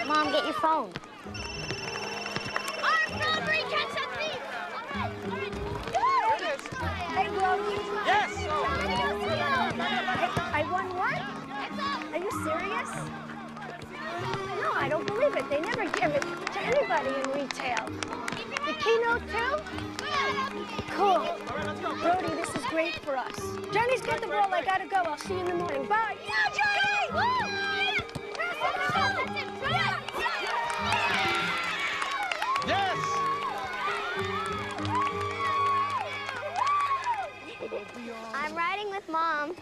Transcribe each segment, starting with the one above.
Mom, get your phone. Hey, Brody. Yes! I won what? Are you serious? No, I don't believe it. They never give it to anybody in retail. The keynote, too? Cool. All right, let's go. Brody, this is great for us. Johnny's got the ball. I gotta go. I'll see you in the morning. Bye. Yeah, Johnny! Yes! I'm riding with Mom.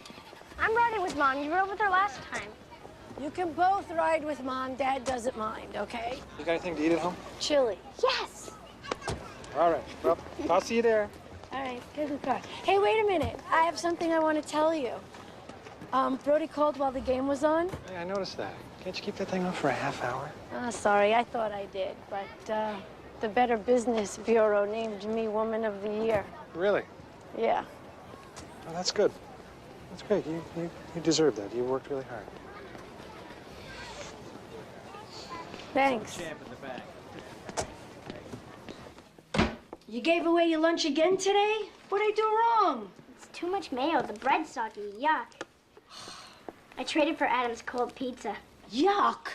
I'm riding with Mom. You rode with her last time. You can both ride with Mom. Dad doesn't mind, okay? You got anything to eat at home? Chili. Yes. All right. Well, I'll see you there. All right, get in the car. Hey, wait a minute. I have something I want to tell you. Brody called while the game was on. Hey, I noticed that. Can't you keep that thing on for a half hour? Sorry, I thought I did, but the Better Business Bureau named me Woman of the Year. Really? Yeah. Oh, that's good. That's great. You deserve that. You worked really hard. Thanks. You gave away your lunch again today? What'd I do wrong? It's too much mayo. The bread's soggy. Yuck. I traded for Adam's cold pizza. Yuck.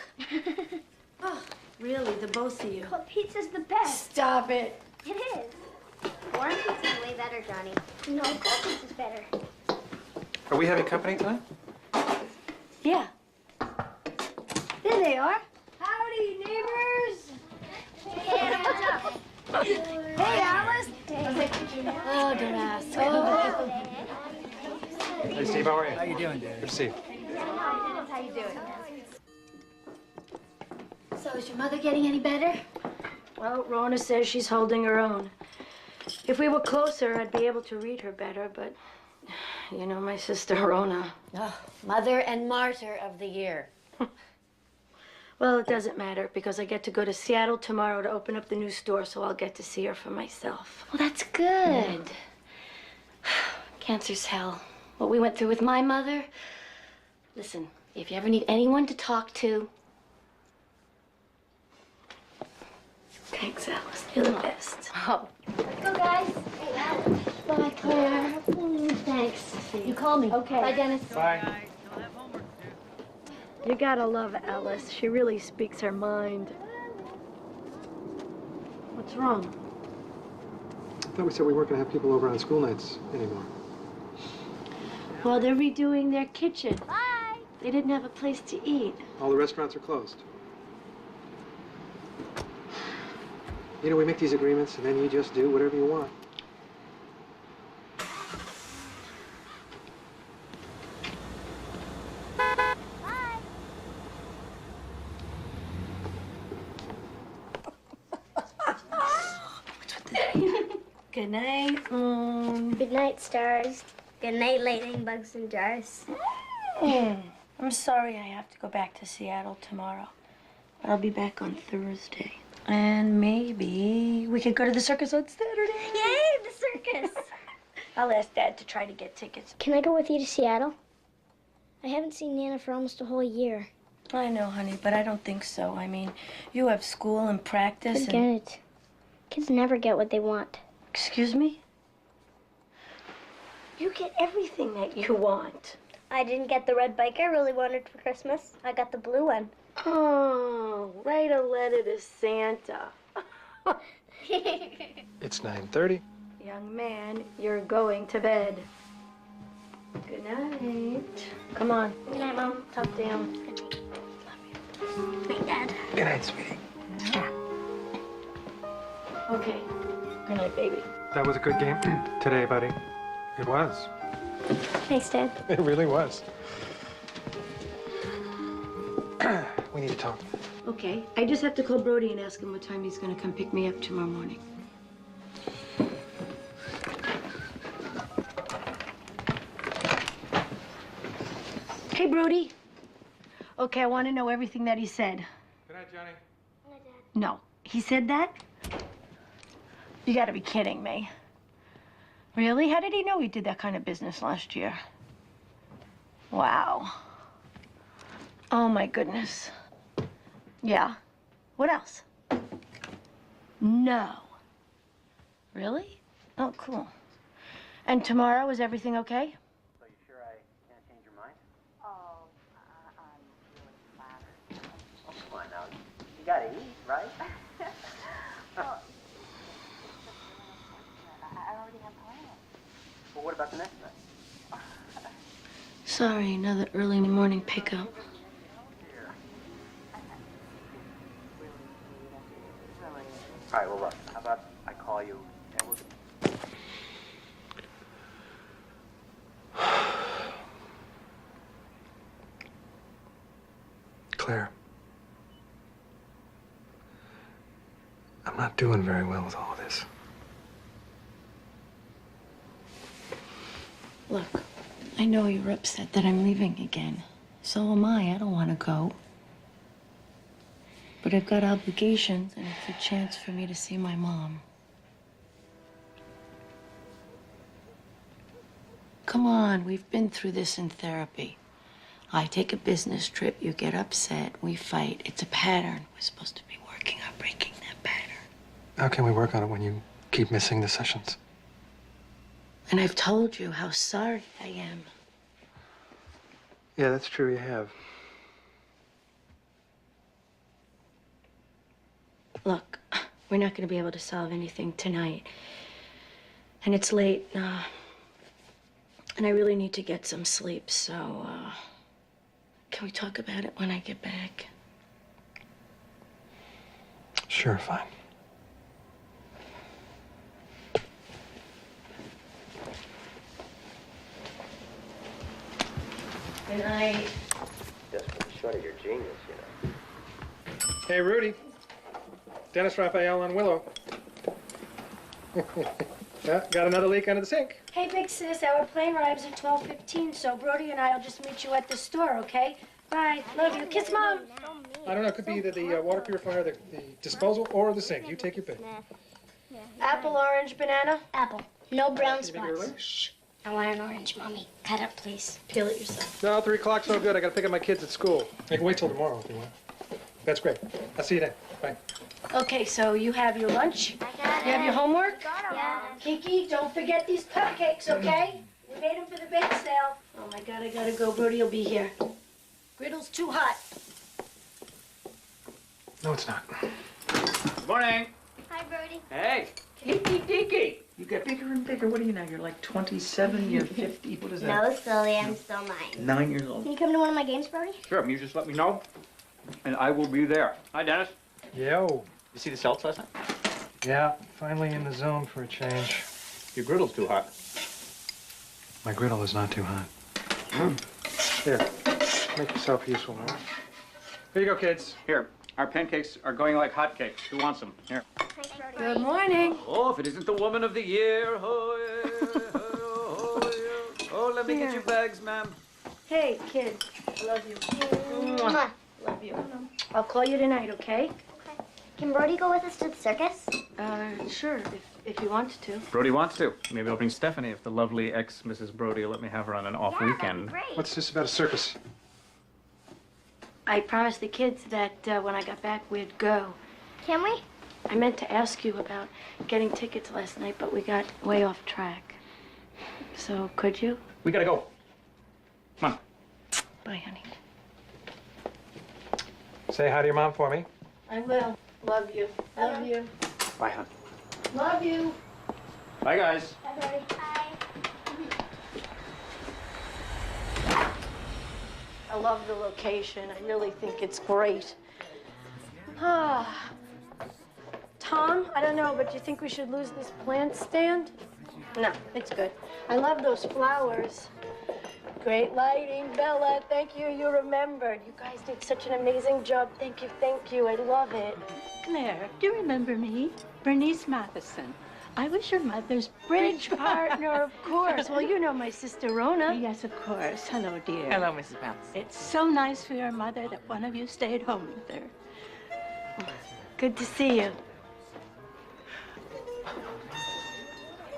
Oh, really, the both of you. Cold pizza's the best. Stop it. It is. Warm pizza's way better, Johnny. No, cold pizza's better. Are we having company tonight? Yeah. There they are. Howdy, neighbors. Hey, Adam, what's up? Hey, Alice. Oh, don't ask. Oh. Hey, Steve, how are you? How you doing, Dad? Good to see you. How you doing? So is your mother getting any better? Well, Rona says she's holding her own. If we were closer, I'd be able to read her better, but you know my sister Rona. Oh, mother and martyr of the year. Well, it doesn't matter because I get to go to Seattle tomorrow to open up the new store, so I'll get to see her for myself. Well, that's good. Cancer's hell. What we went through with my mother. Listen, if you ever need anyone to talk to. Thanks, Alice. You're the best. Oh. Let's go, guys. Hey, Adam. Bye, Claire. Thanks. You call me. Okay. Bye, Dennis. Bye. You gotta love Alice. She really speaks her mind. What's wrong? I thought we said we weren't going to have people over on school nights anymore. Well, they're redoing their kitchen. Bye. They didn't have a place to eat. All the restaurants are closed. You know, we make these agreements, and then you just do whatever you want. Good night. Good night, stars. Good night, lightning bugs and jars. I'm sorry I have to go back to Seattle tomorrow. But I'll be back on Thursday. And maybe we could go to the circus on Saturday. Yay, the circus! I'll ask Dad to try to get tickets. Can I go with you to Seattle? I haven't seen Nana for almost a whole year. I know, honey, but I don't think so. I mean, you have school and practice Forget it. Kids never get what they want. Excuse me? You get everything that you want. I didn't get the red bike I really wanted for Christmas. I got the blue one. Oh, write a letter to Santa. It's 9:30. Young man, you're going to bed. Good night. Come on. Good night, Mom. Tuck down. Good night, Dad. Good night, sweetie. Okay. Good night, baby. That was a good game today, buddy. It was. Thanks, Dad. It really was. We need to talk. Okay. I just have to call Brody and ask him what time he's going to come pick me up tomorrow morning. Hey, Brody. Okay, I want to know everything that he said. Good night, Johnny. No. He said that? You gotta be kidding me. Really? How did he know we did that kind of business last year? Wow. Oh, my goodness. Yeah. What else? No. Really? Oh, cool. And tomorrow, is everything okay? So you sure I can't change your mind? Oh, I'm really flattered. Oh, come on now. You gotta eat, right? Well, I already have plans. Well, what about the next night? Sorry, another early morning pickup. All right, well, look, how about I call you and we'll... Claire. I'm not doing very well with all of this. Look, I know you're upset that I'm leaving again. So am I. I don't want to go. But I've got obligations, and it's a chance for me to see my mom. Come on, we've been through this in therapy. I take a business trip, you get upset, we fight. It's a pattern. We're supposed to be working on breaking that pattern. How can we work on it when you keep missing the sessions? And I've told you how sorry I am. Yeah, that's true, you have. Look, we're not going to be able to solve anything tonight. And it's late, and I really need to get some sleep, so, can we talk about it when I get back? Sure, fine. Good night. Just for the short of your genius, you know. Hey, Rudy. Dennis Raphael on Willow. Yeah, got another leak under the sink. Hey, big sis, our plane arrives at 12:15, so Brody and I will just meet you at the store, okay? Bye. Love you. Kiss Mom. I don't know, it could be either the water purifier, the disposal, or the sink. You take your pick. Apple, orange, banana. Apple. No brown Anything early? spots. Shh. I want an orange, Mommy. Cut up, please. Peel it yourself. No, 3 o'clock's no good. I gotta pick up my kids at school. I can wait till tomorrow if you want. That's great. I'll see you then. Bye. Okay, so you have your lunch? I got You have your homework? Yeah. Kiki, don't forget these cupcakes, okay? We made them for the bake sale. Oh my God, I gotta go. Brody will be here. Griddle's too hot. No, it's not. Good morning. Hi, Brody. Hey. Kiki Diki. You get bigger and bigger. What are you now? You're like 27, you're 50. What is that? No, silly. I'm still 9. 9 years old. Can you come to one of my games, Brody? Sure, you just let me know, and I will be there. Hi, Dennis. Yo. You see the Celts last night? Yeah, finally in the zone for a change. Your griddle's too hot. My griddle is not too hot. Here, make yourself useful, all right? Here you go, kids. Here, our pancakes are going like hotcakes. Who wants them? Here. Thanks, Brody. Good morning. Oh, if it isn't the woman of the year. Oh, yeah, oh, let me get your bags, ma'am. Hey, kid. I love you. Mwah. Love you. I'll call you tonight, okay? Okay. Can Brody go with us to the circus? Sure, if you want to. Brody wants to. Maybe I'll bring Stephanie if the lovely ex-Mrs. Brody will let me have her on an off That'd weekend. be great. What's this about a circus? I promised the kids that when I got back, we'd go. Can we? I meant to ask you about getting tickets last night, but we got way off track. So, could you? We gotta go. Come on. Bye, honey. Say hi to your mom for me. I will. Love you. Love you. Bye, hon. Love you. Bye, guys. Bye, Brody. Bye. love the location. I really think it's great. Ah. Tom, I don't know, but do you think we should lose this plant stand? No, it's good. I love those flowers. Great lighting, Bella. Thank you. You remembered. You guys did such an amazing job. Thank you. Thank you. I love it. Claire, do you remember me? Bernice Matheson. I was your mother's bridge partner, Of course. Well, you know my sister Rona. Yes, of course. Hello, dear. Hello, Mrs. Matheson. It's so nice for your mother that one of you stayed home with her. Good to see you.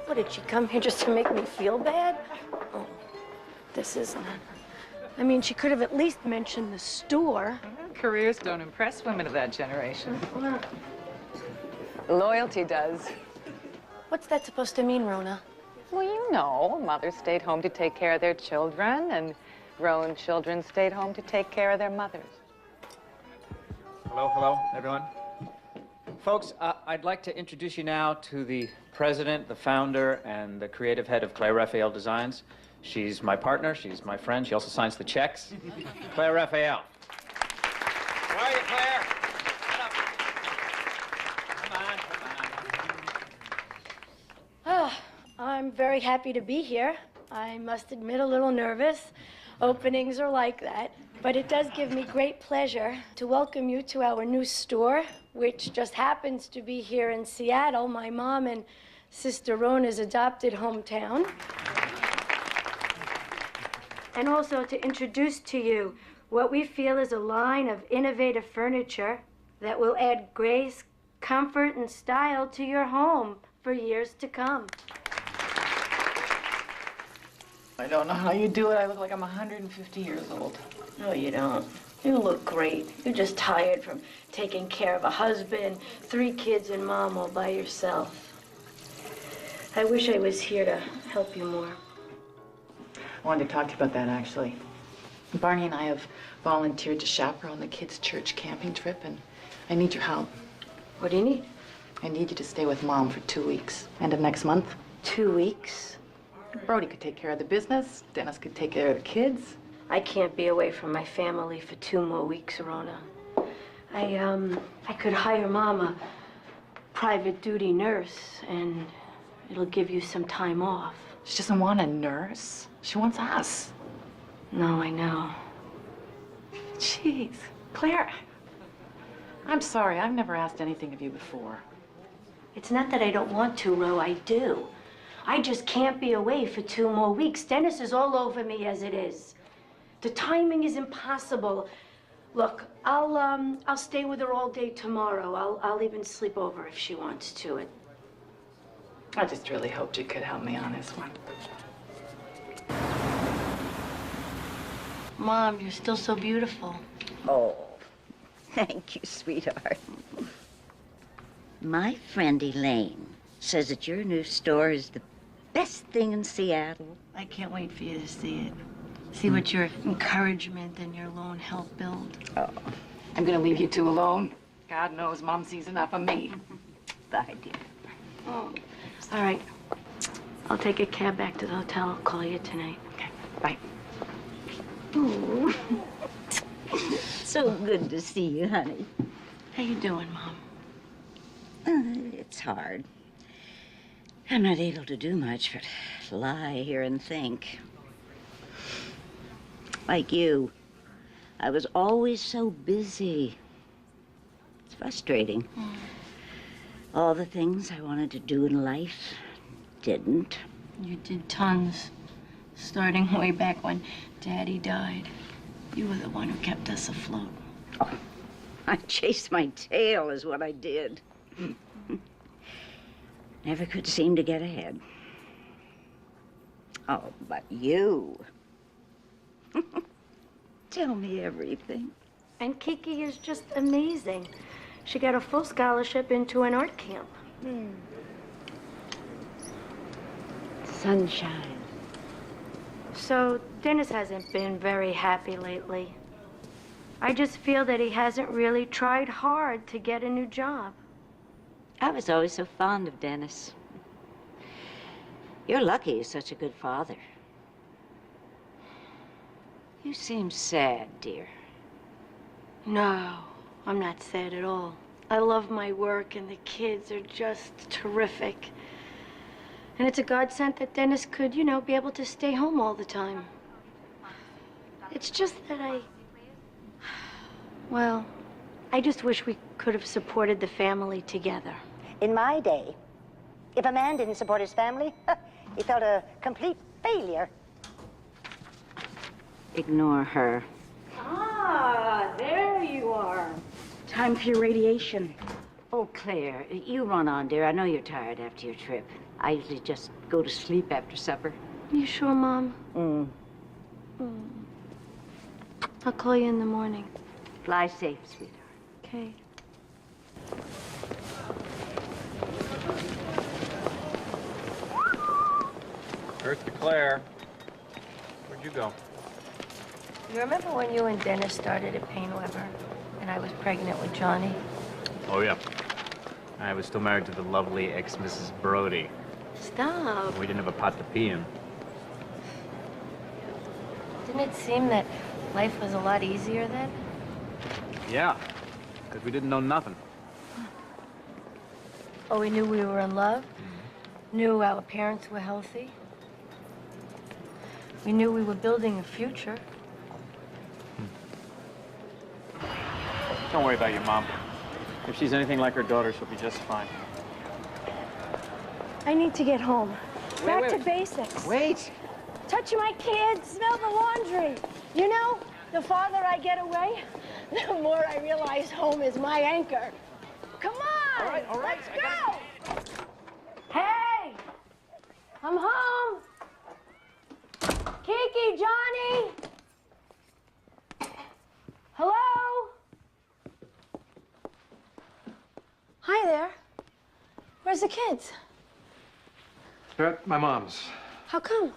What, did she come here just to make me feel bad? Oh, this isn't it. I mean, she could have at least mentioned the store. Careers don't impress women of that generation. Loyalty does. What's that supposed to mean, Rona? Well, you know, mothers stayed home to take care of their children, and grown children stayed home to take care of their mothers. Hello, everyone. Folks, I'd like to introduce you now to the president, the founder, and the creative head of Claire Raphael Designs. She's my partner, she's my friend, she also signs the checks. Claire Raphael. Where are you, Claire? Shut up. Come on. I'm very happy to be here. I must admit, a little nervous. Openings are like that. But it does give me great pleasure to welcome you to our new store, which just happens to be here in Seattle, my mom and Sister Rona's adopted hometown. And also to introduce to you what we feel is a line of innovative furniture that will add grace, comfort, and style to your home for years to come. I don't know how you do it. I look like I'm 150 years old. No, you don't. You look great. You're just tired from taking care of a husband, 3 kids, and mom all by yourself. I wish I was here to help you more. I wanted to talk to you about that, actually. Barney and I have volunteered to chaperone the kids' church camping trip, and I need your help. What do you need? I need you to stay with Mom for 2 weeks. End of next month. 2 weeks? Brody could take care of the business. Dennis could take care of the kids. I can't be away from my family for 2 more weeks, Rona. I could hire Mom a private duty nurse, and it'll give you some time off. She doesn't want a nurse. She wants us. No, I know. Jeez. Claire, I'm sorry. I've never asked anything of you before. It's not that I don't want to, Ro. I do. I just can't be away for 2 more weeks. Dennis is all over me as it is. The timing is impossible. Look, I'll stay with her all day tomorrow. I'll even sleep over if she wants to. I just really hoped you could help me on this one. Mom, you're still so beautiful. Oh, thank you, sweetheart. My friend Elaine says that your new store is the best thing in Seattle. I can't wait for you to see it. See what your encouragement and your lone help build. Oh, I'm gonna leave you 2 alone. God knows Mom sees enough of me. bye, dear. Oh, all right. I'll take a cab back to the hotel. I'll call you tonight. Okay, bye. Ooh. So good to see you, honey. How you doing, Mom? It's hard. I'm not able to do much but lie here and think. Like you, I was always so busy. It's frustrating. All the things I wanted to do in life didn't. You did tons, starting way back when Daddy died. You were the one who kept us afloat. Oh, I chased my tail is what I did. Never could seem to get ahead. Oh, but you. Tell me everything. And Kiki is just amazing. She got a full scholarship into an art camp. Sunshine. So Dennis hasn't been very happy lately. I just feel that he hasn't really tried hard to get a new job. I was always so fond of Dennis. You're lucky he's such a good father. You seem sad, dear. No, I'm not sad at all. I love my work, and the kids are just terrific. And it's a godsend that Dennis could, you know, be able to stay home all the time. It's just that well, I just wish we could have supported the family together. In my day, if a man didn't support his family, he felt a complete failure. Ignore her. Ah, there you are. Time for your radiation. Oh, Claire, you run on, dear. I know you're tired after your trip. I usually just go to sleep after supper. You sure, Mom? I'll call you in the morning. Fly safe, sweetheart. Okay. Earth to Claire. Where'd you go? You remember when you and Dennis started at Payne Weber, and I was pregnant with Johnny? Oh, yeah. I was still married to the lovely ex-Mrs. Brody. Stop. We didn't have a pot to pee in. Didn't it seem that life was a lot easier then? Yeah, because we didn't know nothing. Oh, we knew we were in love. Knew our parents were healthy. We knew we were building a future. Don't worry about your mom. If she's anything like her daughter, she'll be just fine. I need to get home. Back wait. to basics. Wait! Touch my kids, smell the laundry. You know, the farther I get away, the more I realize home is my anchor. Come on! All right. Let's go! Hey! I'm home! Kiki, Johnny! Hello? Hi there. Where's the kids? They're at my mom's. How come?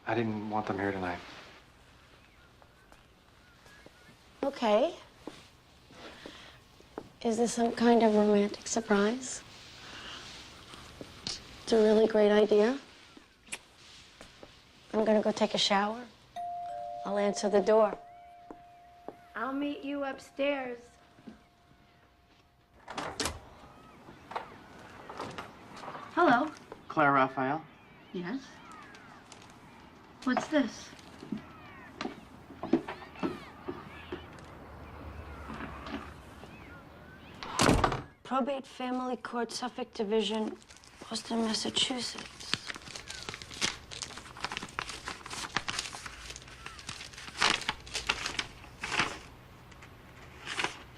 I didn't want them here tonight. Okay. Is this some kind of romantic surprise? It's a really great idea. I'm gonna go take a shower. I'll answer the door. I'll meet you upstairs. Hello. Claire Raphael? Yes? What's this? Probate Family Court, Suffolk Division, Boston, Massachusetts.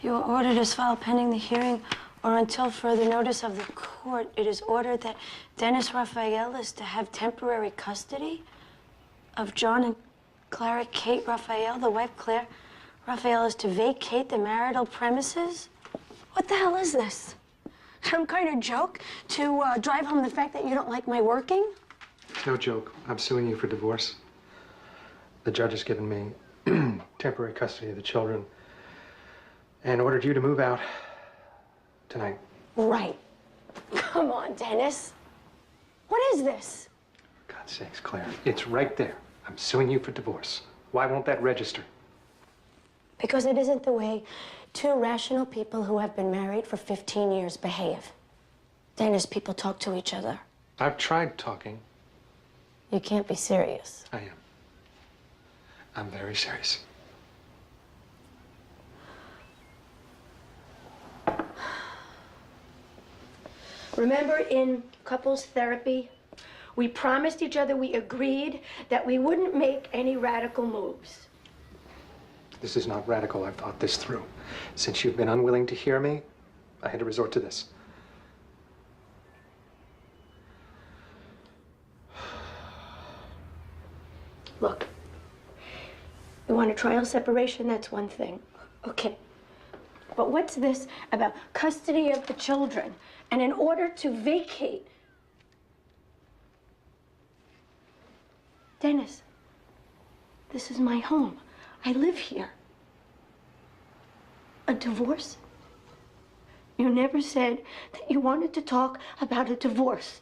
You are ordered as filed pending the hearing or until further notice of the court. It is ordered that Dennis Raphael is to have temporary custody of John and Clara Kate Raphael. The wife, Claire Raphael, is to vacate the marital premises. What the hell is this? Some kind of joke to drive home the fact that you don't like my working? It's no joke. I'm suing you for divorce. The judge has given me temporary custody of the children and ordered you to move out tonight. Right. Come on, Dennis. What is this? For God's sakes, Claire, it's right there. I'm suing you for divorce. Why won't that register? Because it isn't the way two rational people who have been married for 15 years behave. Dennis, people talk to each other. I've tried talking. You can't be serious. I am. I'm very serious. Remember in couples therapy, we promised each other, we agreed that we wouldn't make any radical moves. This is not radical. I've thought this through. Since you've been unwilling to hear me, I had to resort to this. Look, you want a trial separation, that's one thing. Okay. But what's this about custody of the children and in order to vacate? Dennis, this is my home. I live here. A divorce? You never said that you wanted to talk about a divorce.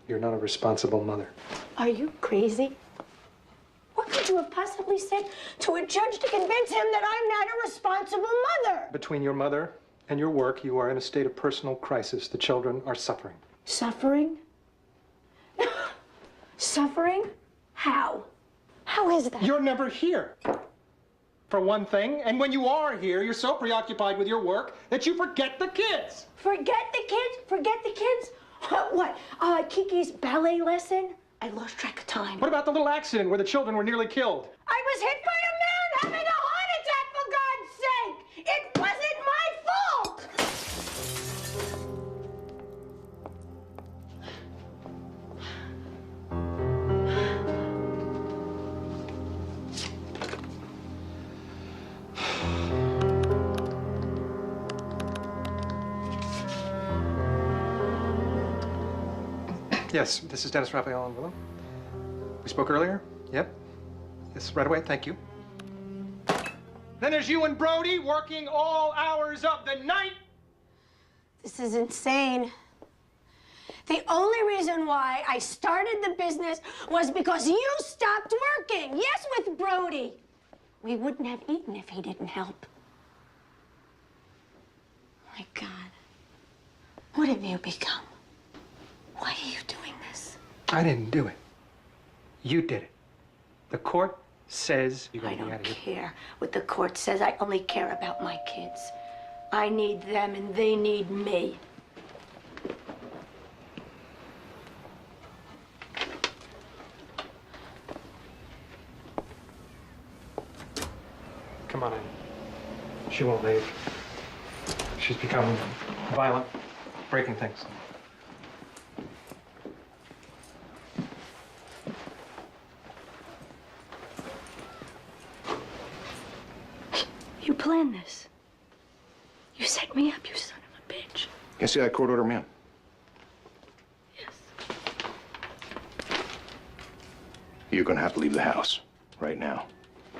You're not a responsible mother. Are you crazy? What could you have possibly said to a judge to convince him that I'm not a responsible mother? Between your mother and your work, you are in a state of personal crisis. The children are suffering. Suffering? Suffering? How? How is that? You're never here, for one thing. And when you are here, you're so preoccupied with your work that you forget the kids. Forget the kids? Forget the kids? What? Kiki's ballet lesson? I lost track of time. What about the little accident where the children were nearly killed? I was hit by a man having a heart attack, for God's sake! It wasn't my fault! Yes, this is Dennis Raphael and Willem. We spoke earlier? Yep. Yes, right away, thank you. Then there's you and Brody working all hours of the night. This is insane. The only reason why I started the business was because you stopped working. Yes, with Brody. We wouldn't have eaten if he didn't help. My God. What have you become? Why are you doing this? I didn't do it. You did it. The court says you're going to be out of here. I don't care what the court says. I only care about my kids. I need them and they need me. Come on in. She won't leave. She's become violent, breaking things. You planned this. You set me up, you son of a bitch. You see that court order, ma'am? Yes. You're gonna have to leave the house right now.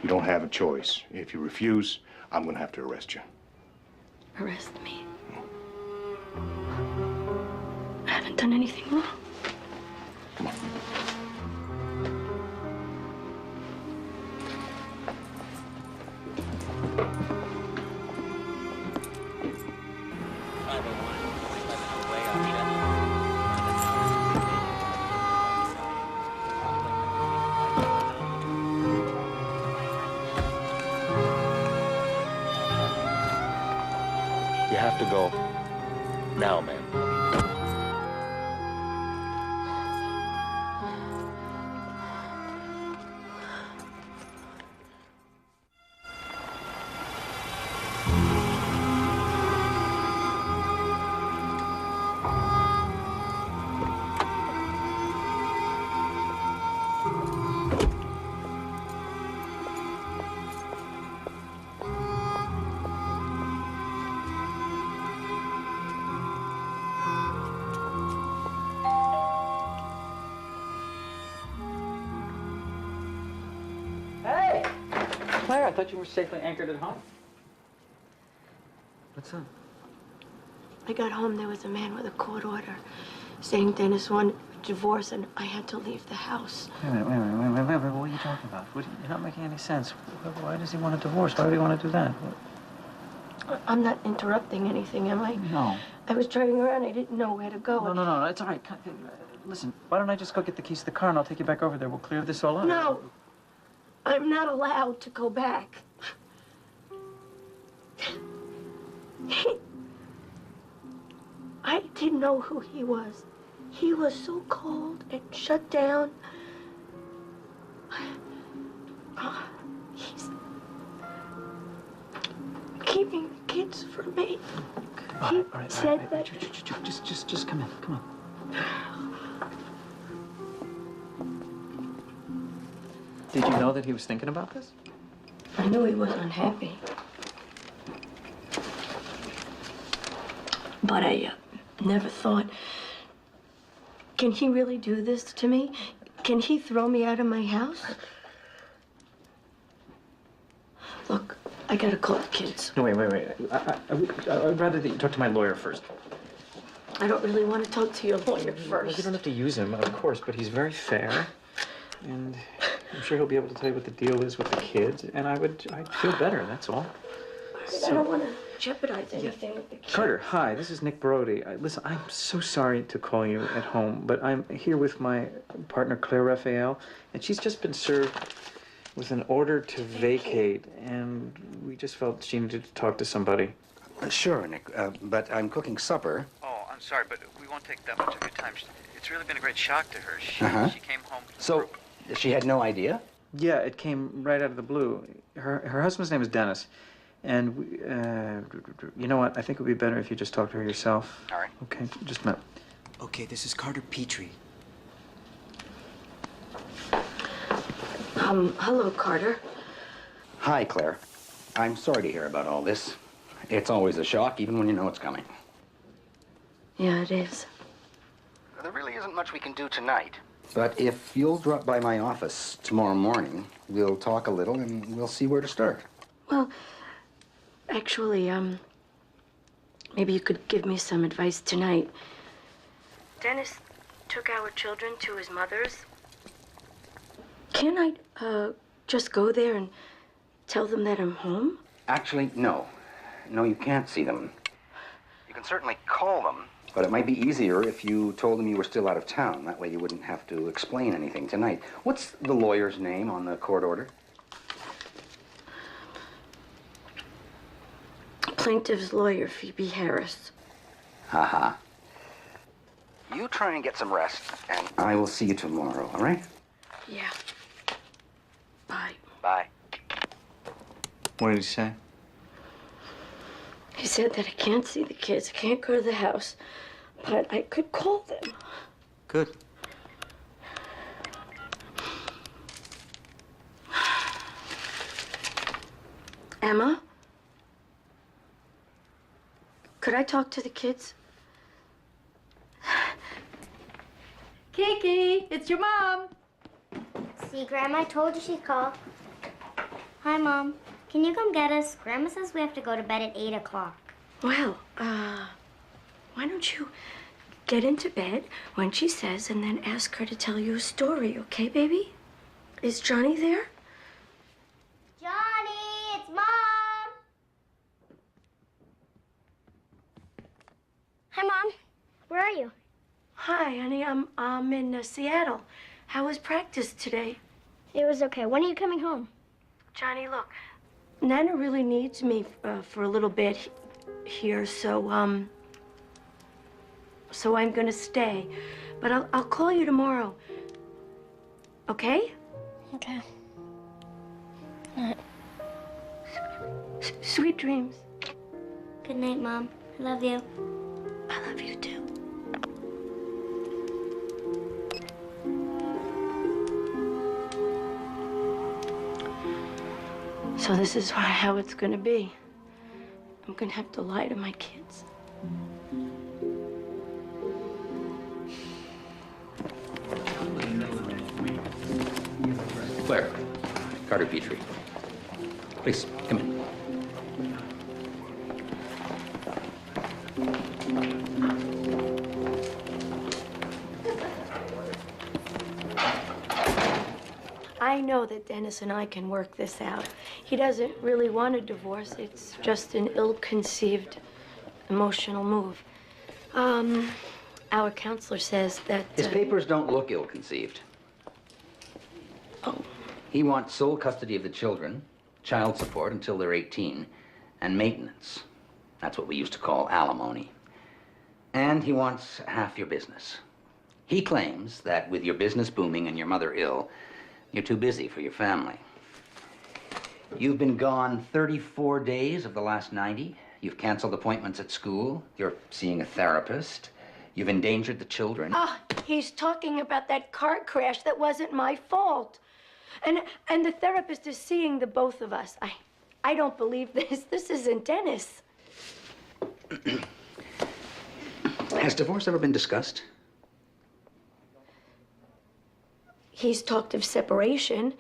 You don't have a choice. If you refuse, I'm gonna have to arrest you. Arrest me. I haven't done anything wrong. Come on. You have to go now, ma'am. Hey! Claire, I thought you were safely anchored at home. What's up? I got home, there was a man with a court order saying Dennis wanted a divorce and I had to leave the house. Wait a minute. What are you talking about? You're not making any sense. Why does he want a divorce? Why would he want to do that? I'm not interrupting anything, am I? No. I was driving around, I didn't know where to go. No, it's all right. Listen, why don't I just go get the keys to the car and I'll take you back over there. We'll clear this all up. No. I'm not allowed to go back. I didn't know who he was. He was so cold and shut down. He's keeping the kids for me. He said that. Just come in. Come on. Did you know that he was thinking about this? I knew he was unhappy. But I never thought, can he really do this to me? Can he throw me out of my house? Look, I gotta call the kids. No, wait. I'd rather that you talk to my lawyer first. I don't really want to talk to your lawyer first. You don't have to use him, of course, but he's very fair. And I'm sure he'll be able to tell you what the deal is with the kids, and I'd feel better, that's all. I don't want to jeopardize anything with the kids. Carter, hi, this is Nick Brody. Listen, I'm so sorry to call you at home, but I'm here with my partner, Claire Raphael, and she's just been served with an order to vacate, and we just felt she needed to talk to somebody. Sure, Nick, but I'm cooking supper. Oh, I'm sorry, but we won't take that much of your time. It's really been a great shock to her. She came home. So, she had no idea? Yeah, it came right out of the blue. Her husband's name is Dennis, and you know what? I think it would be better if you just talk to her yourself. All right. Okay, just a minute. Okay, this is Carter Petrie. Hello, Carter. Hi, Claire. I'm sorry to hear about all this. It's always a shock, even when you know it's coming. Yeah, it is. There really isn't much we can do tonight. But if you'll drop by my office tomorrow morning, we'll talk a little and we'll see where to start. Well, actually, maybe you could give me some advice tonight. Dennis took our children to his mother's. Can't I, just go there and tell them that I'm home? Actually, no. No, you can't see them. You can certainly call them, but it might be easier if you told them you were still out of town. That way you wouldn't have to explain anything tonight. What's the lawyer's name on the court order? Plaintiff's lawyer, Phoebe Harris. Ha-ha. You try and get some rest, and I will see you tomorrow, all right? Yeah. Bye. Bye. What did he say? He said that I can't see the kids, I can't go to the house, but I could call them. Good. Emma? Could I talk to the kids? Kiki, it's your mom. See, Grandma, I told you she'd call. Hi, Mom. Can you come get us? Grandma says we have to go to bed at 8 o'clock. Well, why don't you get into bed when she says and then ask her to tell you a story, okay, baby? Is Johnny there? Johnny, it's Mom. Hi, Mom. Where are you? Hi, honey. I'm in Seattle. How was practice today? It was okay. When are you coming home? Johnny, look, Nana really needs me for a little bit here, so I'm gonna stay. But I'll call you tomorrow. Okay? Okay. All right. Sweet dreams. Good night, Mom. I love you. I love you too. So this is how it's gonna be. I'm gonna have to lie to my kids. Claire, Carter Petrie. Please, come in. I know that Dennis and I can work this out. He doesn't really want a divorce. It's just an ill-conceived emotional move. Our counselor says that... His papers don't look ill-conceived. Oh. He wants sole custody of the children, child support until they're 18, and maintenance. That's what we used to call alimony. And he wants half your business. He claims that with your business booming and your mother ill, you're too busy for your family. You've been gone 34 days of the last 90. You've canceled appointments at school. You're seeing a therapist. You've endangered the children. Ah, he's talking about that car crash that wasn't my fault. And the therapist is seeing the both of us. I don't believe this. This isn't Dennis. Has divorce ever been discussed? He's talked of separation,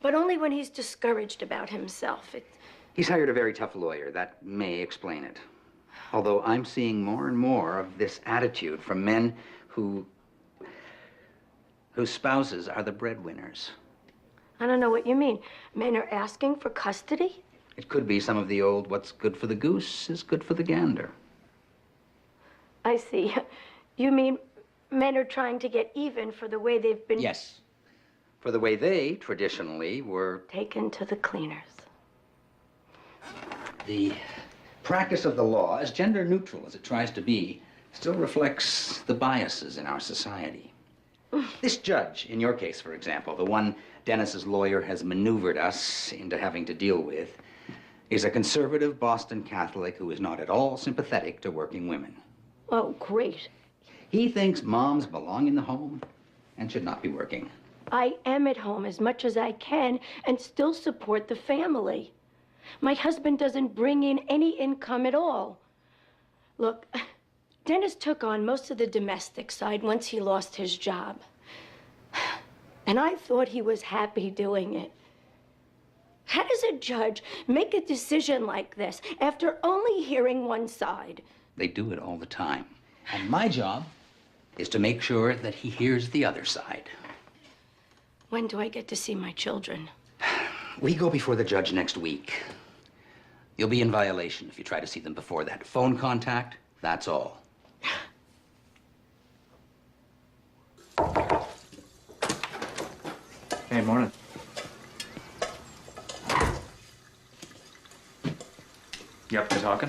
but only when he's discouraged about himself. He's hired a very tough lawyer. That may explain it. Although I'm seeing more and more of this attitude from men whose spouses are the breadwinners. I don't know what you mean. Men are asking for custody? It could be some of the old what's good for the goose is good for the gander. I see. You mean men are trying to get even for the way they've been... Yes. For the way they, traditionally, were... taken to the cleaners. The practice of the law, as gender neutral as it tries to be, still reflects the biases in our society. This judge, in your case, for example, the one Dennis's lawyer has maneuvered us into having to deal with, is a conservative Boston Catholic who is not at all sympathetic to working women. Oh, great. He thinks moms belong in the home and should not be working. I am at home as much as I can and still support the family. My husband doesn't bring in any income at all. Look, Dennis took on most of the domestic side once he lost his job. And I thought he was happy doing it. How does a judge make a decision like this after only hearing one side? They do it all the time. And my job is to make sure that he hears the other side. When do I get to see my children? We go before the judge next week. You'll be in violation if you try to see them before that. Phone contact, that's all. Hey, morning. You up to talking?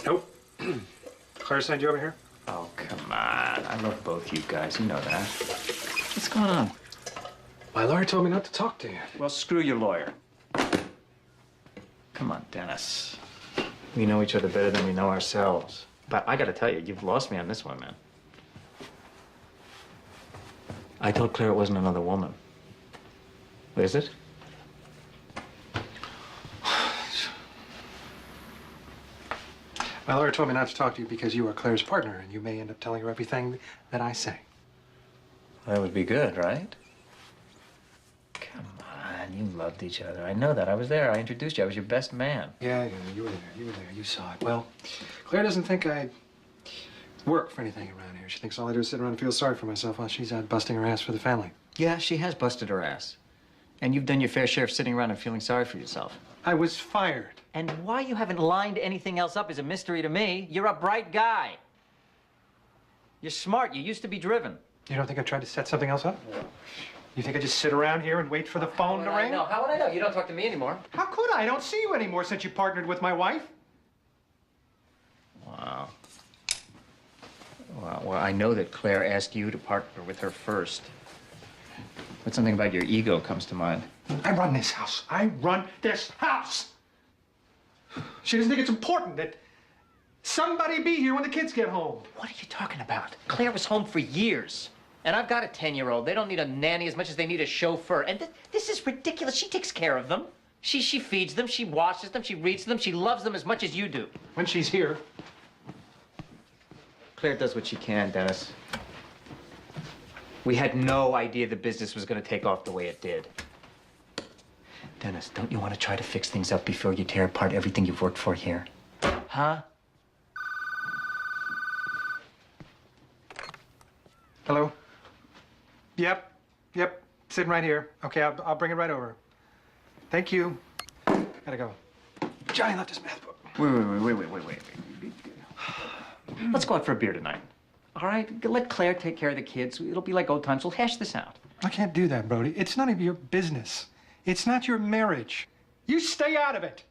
Nope. Claire sent you over here? Oh, come on. I love both you guys. You know that. What's going on? My lawyer told me not to talk to you. Well, screw your lawyer. Come on, Dennis. We know each other better than we know ourselves. But I gotta tell you, you've lost me on this one, man. I told Claire it wasn't another woman. Is it? My lawyer told me not to talk to you because you are Claire's partner, and you may end up telling her everything that I say. That would be good, right? Come on, you loved each other. I know that. I was there. I introduced you. I was your best man. Yeah, you were there. You were there. You saw it. Well, Claire doesn't think I work for anything around here. She thinks all I do is sit around and feel sorry for myself while she's out busting her ass for the family. Yeah, she has busted her ass. And you've done your fair share of sitting around and feeling sorry for yourself. I was fired. And why you haven't lined anything else up is a mystery to me. You're a bright guy. You're smart. You used to be driven. You don't think I tried to set something else up? You think I just sit around here and wait for the phone to ring? No, how would I know? You don't talk to me anymore. How could I? I don't see you anymore since you partnered with my wife. Wow. Well, I know that Claire asked you to partner with her first. But something about your ego comes to mind. I run this house. I run this house. She doesn't think it's important that somebody be here when the kids get home. What are you talking about? Claire was home for years. And I've got a 10-year-old. They don't need a nanny as much as they need a chauffeur. And this is ridiculous. She takes care of them. She feeds them. She washes them. She reads them. She loves them as much as you do. When she's here. Claire does what she can, Dennis. We had no idea the business was going to take off the way it did. Dennis, don't you want to try to fix things up before you tear apart everything you've worked for here? Huh? Hello? Yep. Sitting right here. Okay, I'll bring it right over. Thank you. Gotta go. Johnny left his math book. Wait. Let's go out for a beer tonight. All right? Let Claire take care of the kids. It'll be like old times. We'll hash this out. I can't do that, Brody. It's none of your business. It's not your marriage. You stay out of it.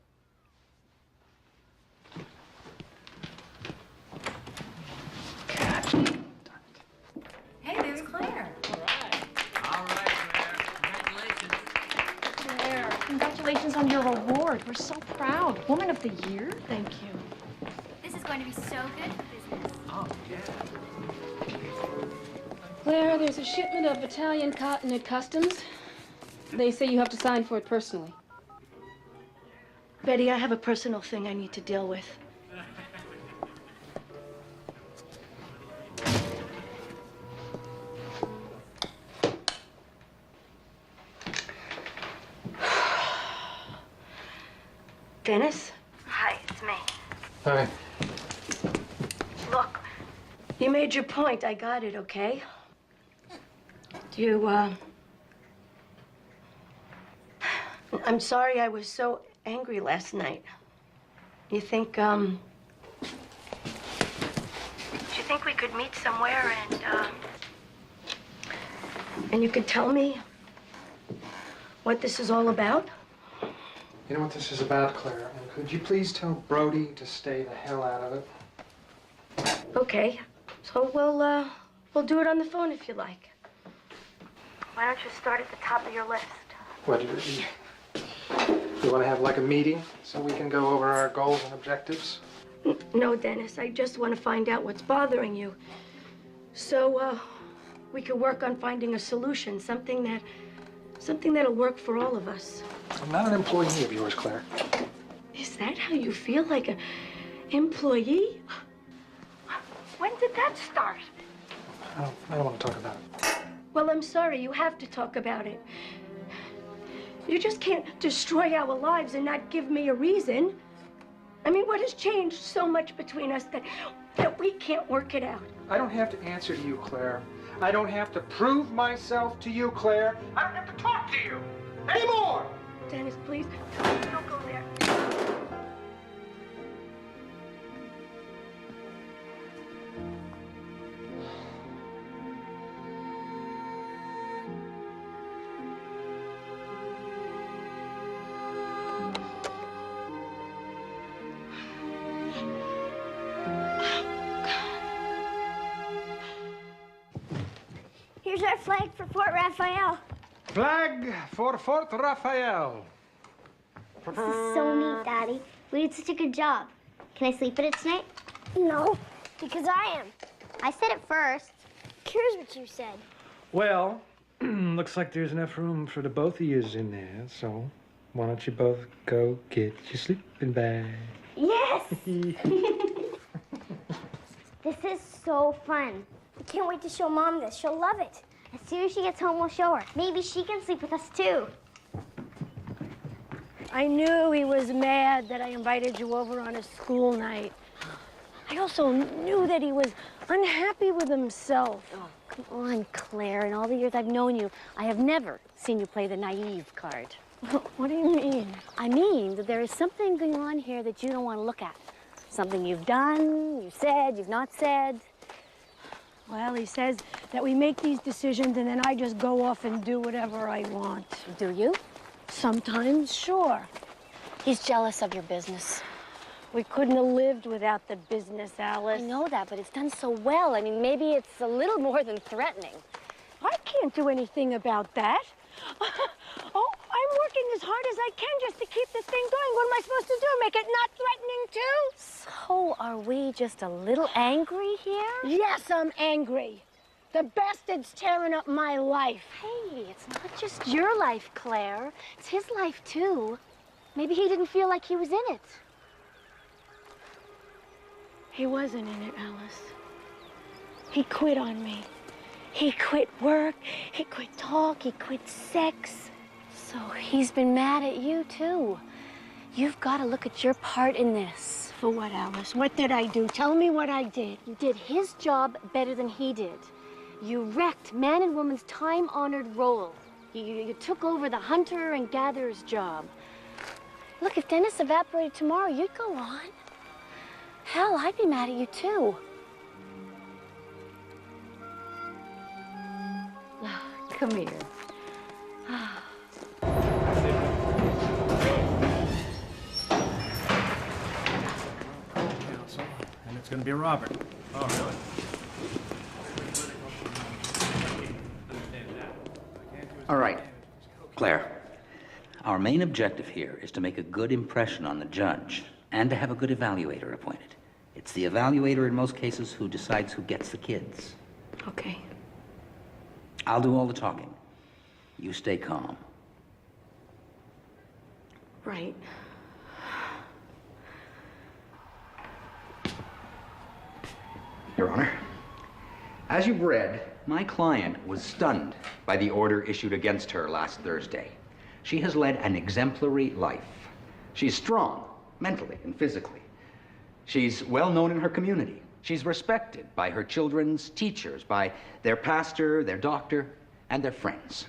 Hey, there's Claire. All right, Claire. Congratulations. Claire, congratulations on your award. We're so proud. Woman of the Year. Thank you. This is going to be so good for business. Oh, yeah. Claire, there's a shipment of Italian cotton at customs. They say you have to sign for it personally. Betty, I have a personal thing I need to deal with. Dennis? Hi, it's me. Hi. Look, you made your point. I got it, okay? Do you I'm sorry I was so angry last night. You think, do you think we could meet somewhere and you could tell me what this is all about? You know what this is about, Claire? And could you please tell Brody to stay the hell out of it? Okay. So we'll do it on the phone if you like. Why don't you start at the top of your list? What, you want to have like a meeting so we can go over our goals and objectives? No, Dennis, I just want to find out what's bothering you. So, we could work on finding a solution, something that'll work for all of us. I'm not an employee of yours, Claire. Is that how you feel, like an employee? When did that start? I don't want to talk about it. Well, I'm sorry, you have to talk about it. You just can't destroy our lives and not give me a reason. I mean, what has changed so much between us that we can't work it out? I don't have to answer to you, Claire. I don't have to prove myself to you, Claire. I don't have to talk to you anymore! Dennis, please, don't go there. Here's our flag for Fort Raphael. Flag for Fort Raphael. This is so neat, Daddy. We did such a good job. Can I sleep in it tonight? No, because I am. I said it first. Here's what you said. Well, looks like there's enough room for the both of yous in there, so why don't you both go get your sleeping bag? Yes! This is so fun. I can't wait to show Mom this. She'll love it. As soon as she gets home, we'll show her. Maybe she can sleep with us, too. I knew he was mad that I invited you over on a school night. I also knew that he was unhappy with himself. Oh, come on, Claire. In all the years I've known you, I have never seen you play the naive card. What do you mean? I mean that there is something going on here that you don't want to look at. Something you've done, you've said, you've not said. Well, he says that we make these decisions and then I just go off and do whatever I want. Do you? Sometimes, sure. He's jealous of your business. We couldn't have lived without the business, Alice. I know that, but it's done so well. I mean, maybe it's a little more than threatening. I can't do anything about that. Oh, I'm working as hard as I can just to keep this thing going. What am I supposed to do? Make it not threatening, too? So are we just a little angry here? Yes, I'm angry. The bastard's tearing up my life. Hey, it's not just your life, Claire. It's his life, too. Maybe he didn't feel like he was in it. He wasn't in it, Alice. He quit on me. He quit work, he quit talk, he quit sex. So he's been mad at you, too. You've got to look at your part in this. For what, Alice? What did I do? Tell me what I did. You did his job better than he did. You wrecked man and woman's time-honored role. You took over the hunter and gatherer's job. Look, if Dennis evaporated tomorrow, you'd go on. Hell, I'd be mad at you, too. Come here. Counsel, and it's going to be Robert. Oh, really? All right, Claire. Our main objective here is to make a good impression on the judge and to have a good evaluator appointed. It's the evaluator in most cases who decides who gets the kids. Okay. I'll do all the talking. You stay calm. Right. Your Honor, as you've read, my client was stunned by the order issued against her last Thursday. She has led an exemplary life. She's strong, mentally and physically. She's well known in her community. She's respected by her children's teachers, by their pastor, their doctor, and their friends.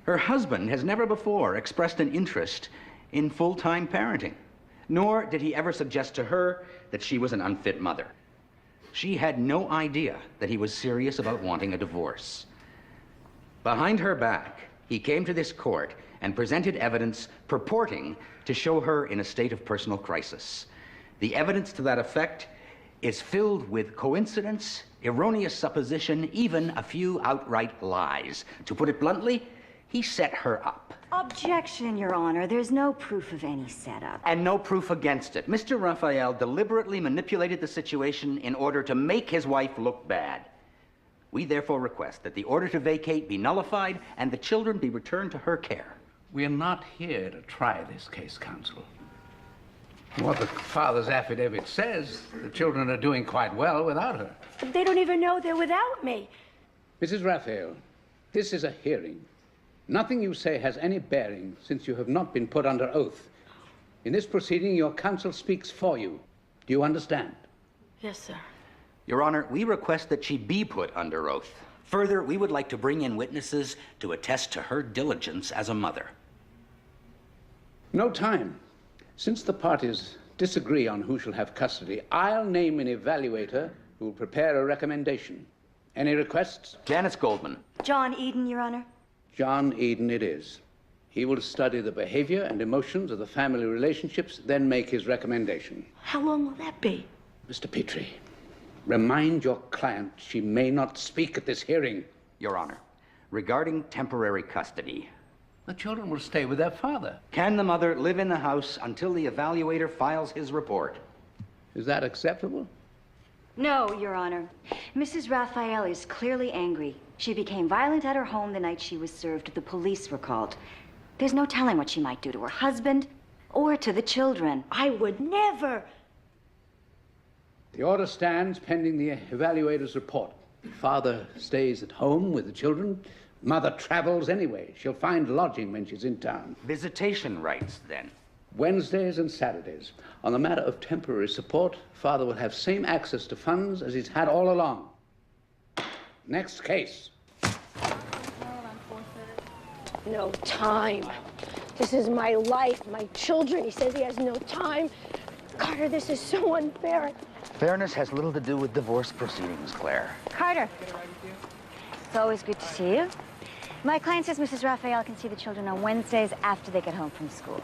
Her husband has never before expressed an interest in full-time parenting, nor did he ever suggest to her that she was an unfit mother. She had no idea that he was serious about wanting a divorce. Behind her back, he came to this court and presented evidence purporting to show her in a state of personal crisis. The evidence to that effect is filled with coincidence, erroneous supposition, even a few outright lies. To put it bluntly, he set her up. Objection, Your Honor. There's no proof of any setup. And no proof against it. Mr. Raphael deliberately manipulated the situation in order to make his wife look bad. We therefore request that the order to vacate be nullified and the children be returned to her care. We are not here to try this case, counsel. What the father's affidavit says, the children are doing quite well without her. But they don't even know they're without me. Mrs. Raphael, this is a hearing. Nothing you say has any bearing since you have not been put under oath. In this proceeding, your counsel speaks for you. Do you understand? Yes, sir. Your Honor, we request that she be put under oath. Further, we would like to bring in witnesses to attest to her diligence as a mother. No time. Since the parties disagree on who shall have custody, I'll name an evaluator who will prepare a recommendation. Any requests? Janice Goldman. John Eden, Your Honor. John Eden it is. He will study the behavior and emotions of the family relationships, then make his recommendation. How long will that be? Mr. Petrie, remind your client she may not speak at this hearing. Your Honor, regarding temporary custody, the children will stay with their father. Can the mother live in the house until the evaluator files his report? Is that acceptable? No, Your Honor. Mrs. Raphael is clearly angry. She became violent at her home the night she was served. The police were called. There's no telling what she might do to her husband or to the children. I would never. The order stands pending the evaluator's report. Father stays at home with the children. Mother travels anyway. She'll find lodging when she's in town. Visitation rights, then? Wednesdays and Saturdays. On the matter of temporary support, Father will have same access to funds as he's had all along. Next case. No time. This is my life, my children. He says he has no time. Carter, this is so unfair. Fairness has little to do with divorce proceedings, Claire. Carter. It's always good to see you. My client says Mrs. Raphael can see the children on Wednesdays after they get home from school.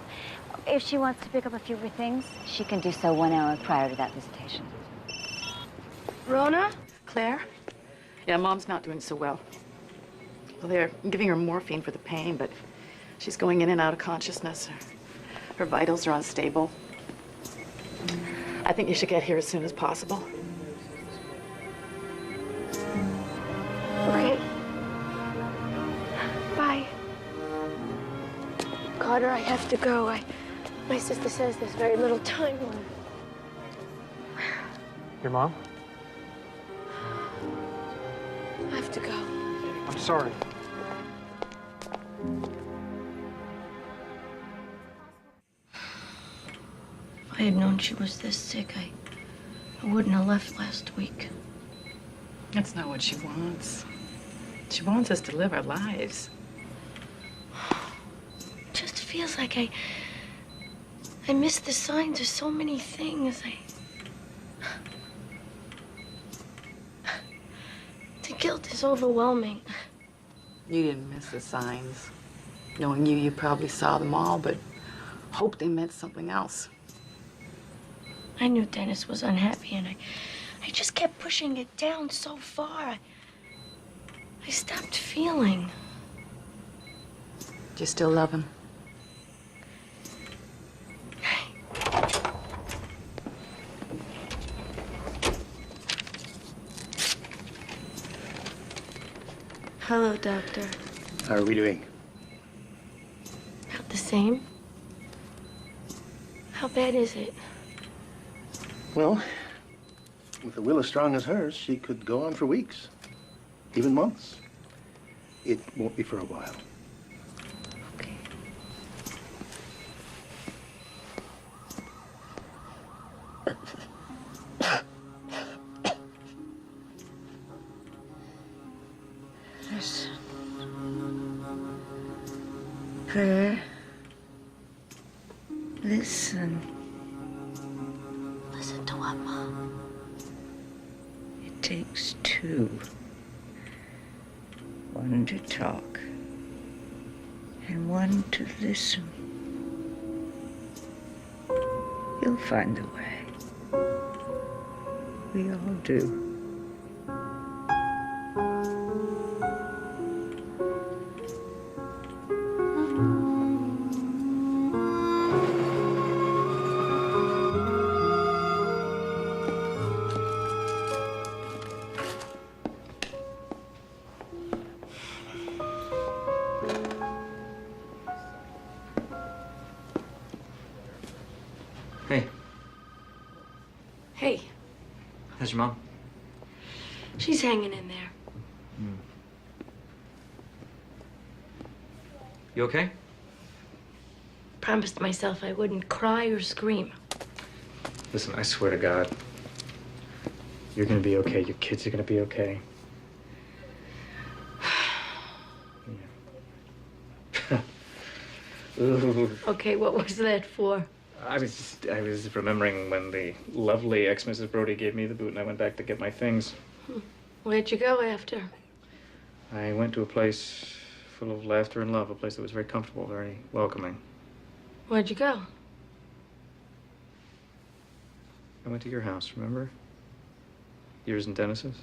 If she wants to pick up a few of her things, she can do so 1 hour prior to that visitation. Rona? Claire? Yeah, Mom's not doing so well. Well, they're giving her morphine for the pain, but she's going in and out of consciousness. Her vitals are unstable. I think you should get here as soon as possible. Okay. Bye. Carter, I have to go. My sister says there's very little time left. Your mom? I have to go. I'm sorry. If I had known she was this sick, I wouldn't have left last week. That's not what she wants. She wants us to live our lives. It just feels like I miss the signs of so many things. The guilt is overwhelming. You didn't miss the signs. Knowing you, you probably saw them all, but hoped they meant something else. I knew Dennis was unhappy, and I just kept pushing it down so far. I stopped feeling. Do you still love him? Hello, Doctor. How are we doing? About the same? How bad is it? Well, with a will as strong as hers, she could go on for weeks, even months. It won't be for a while. Okay. Claire, listen. Listen to what, Mom? It takes two. One to talk, and one to listen. You'll find a way. We all do. Hey, Hey, how's your mom? she's hanging in there. You okay? Promised myself I wouldn't cry or scream. Listen, I swear to God, you're gonna be okay. Your kids are gonna be okay. Ooh. Okay, what was that for? I was remembering when the lovely ex-Mrs. Brody gave me the boot and I went back to get my things. Where'd you go after? I went to a place full of laughter and love, a place that was very comfortable, very welcoming. Where'd you go? I went to your house, remember? Yours and Dennis's.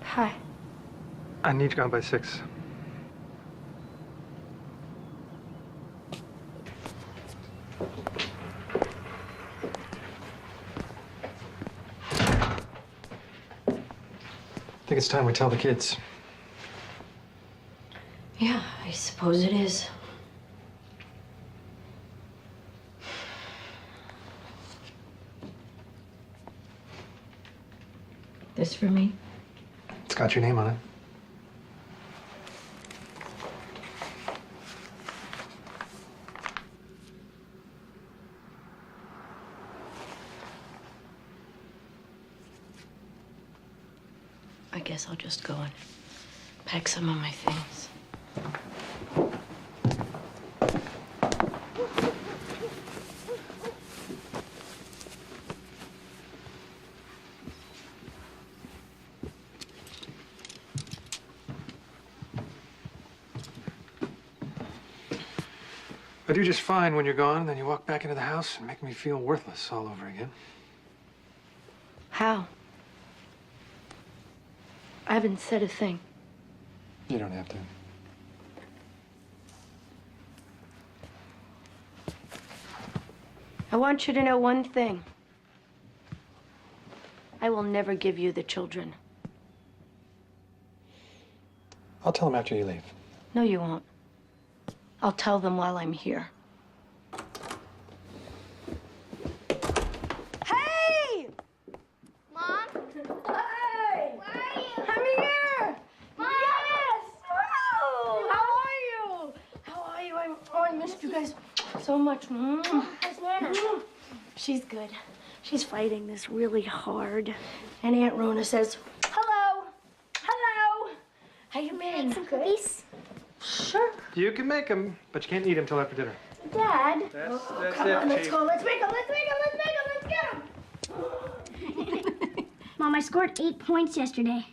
Hi. I need you gone by 6. I think it's time we tell the kids. Yeah, I suppose it is. This for me? It's got your name on it. I guess I'll just go and pack some of my things. I do just fine when you're gone, and then you walk back into the house and make me feel worthless all over again. How? I haven't said a thing. You don't have to. I want you to know one thing. I will never give you the children. I'll tell them after you leave. No, you won't. I'll tell them while I'm here. Hey! Mom? Hey! Where are you? I'm here! Mom! Yes! Wow! How are you? How are you? I missed you guys so much. How's Nana? She's good. She's fighting this really hard. And Aunt Rona says, hello. Hello. How you been? Make some cookies? Sure. You can make them, but you can't eat them till after dinner. Dad? That's Come on, let's Chief. go. Let's make them. Let's get them. Mom, I scored 8 points yesterday.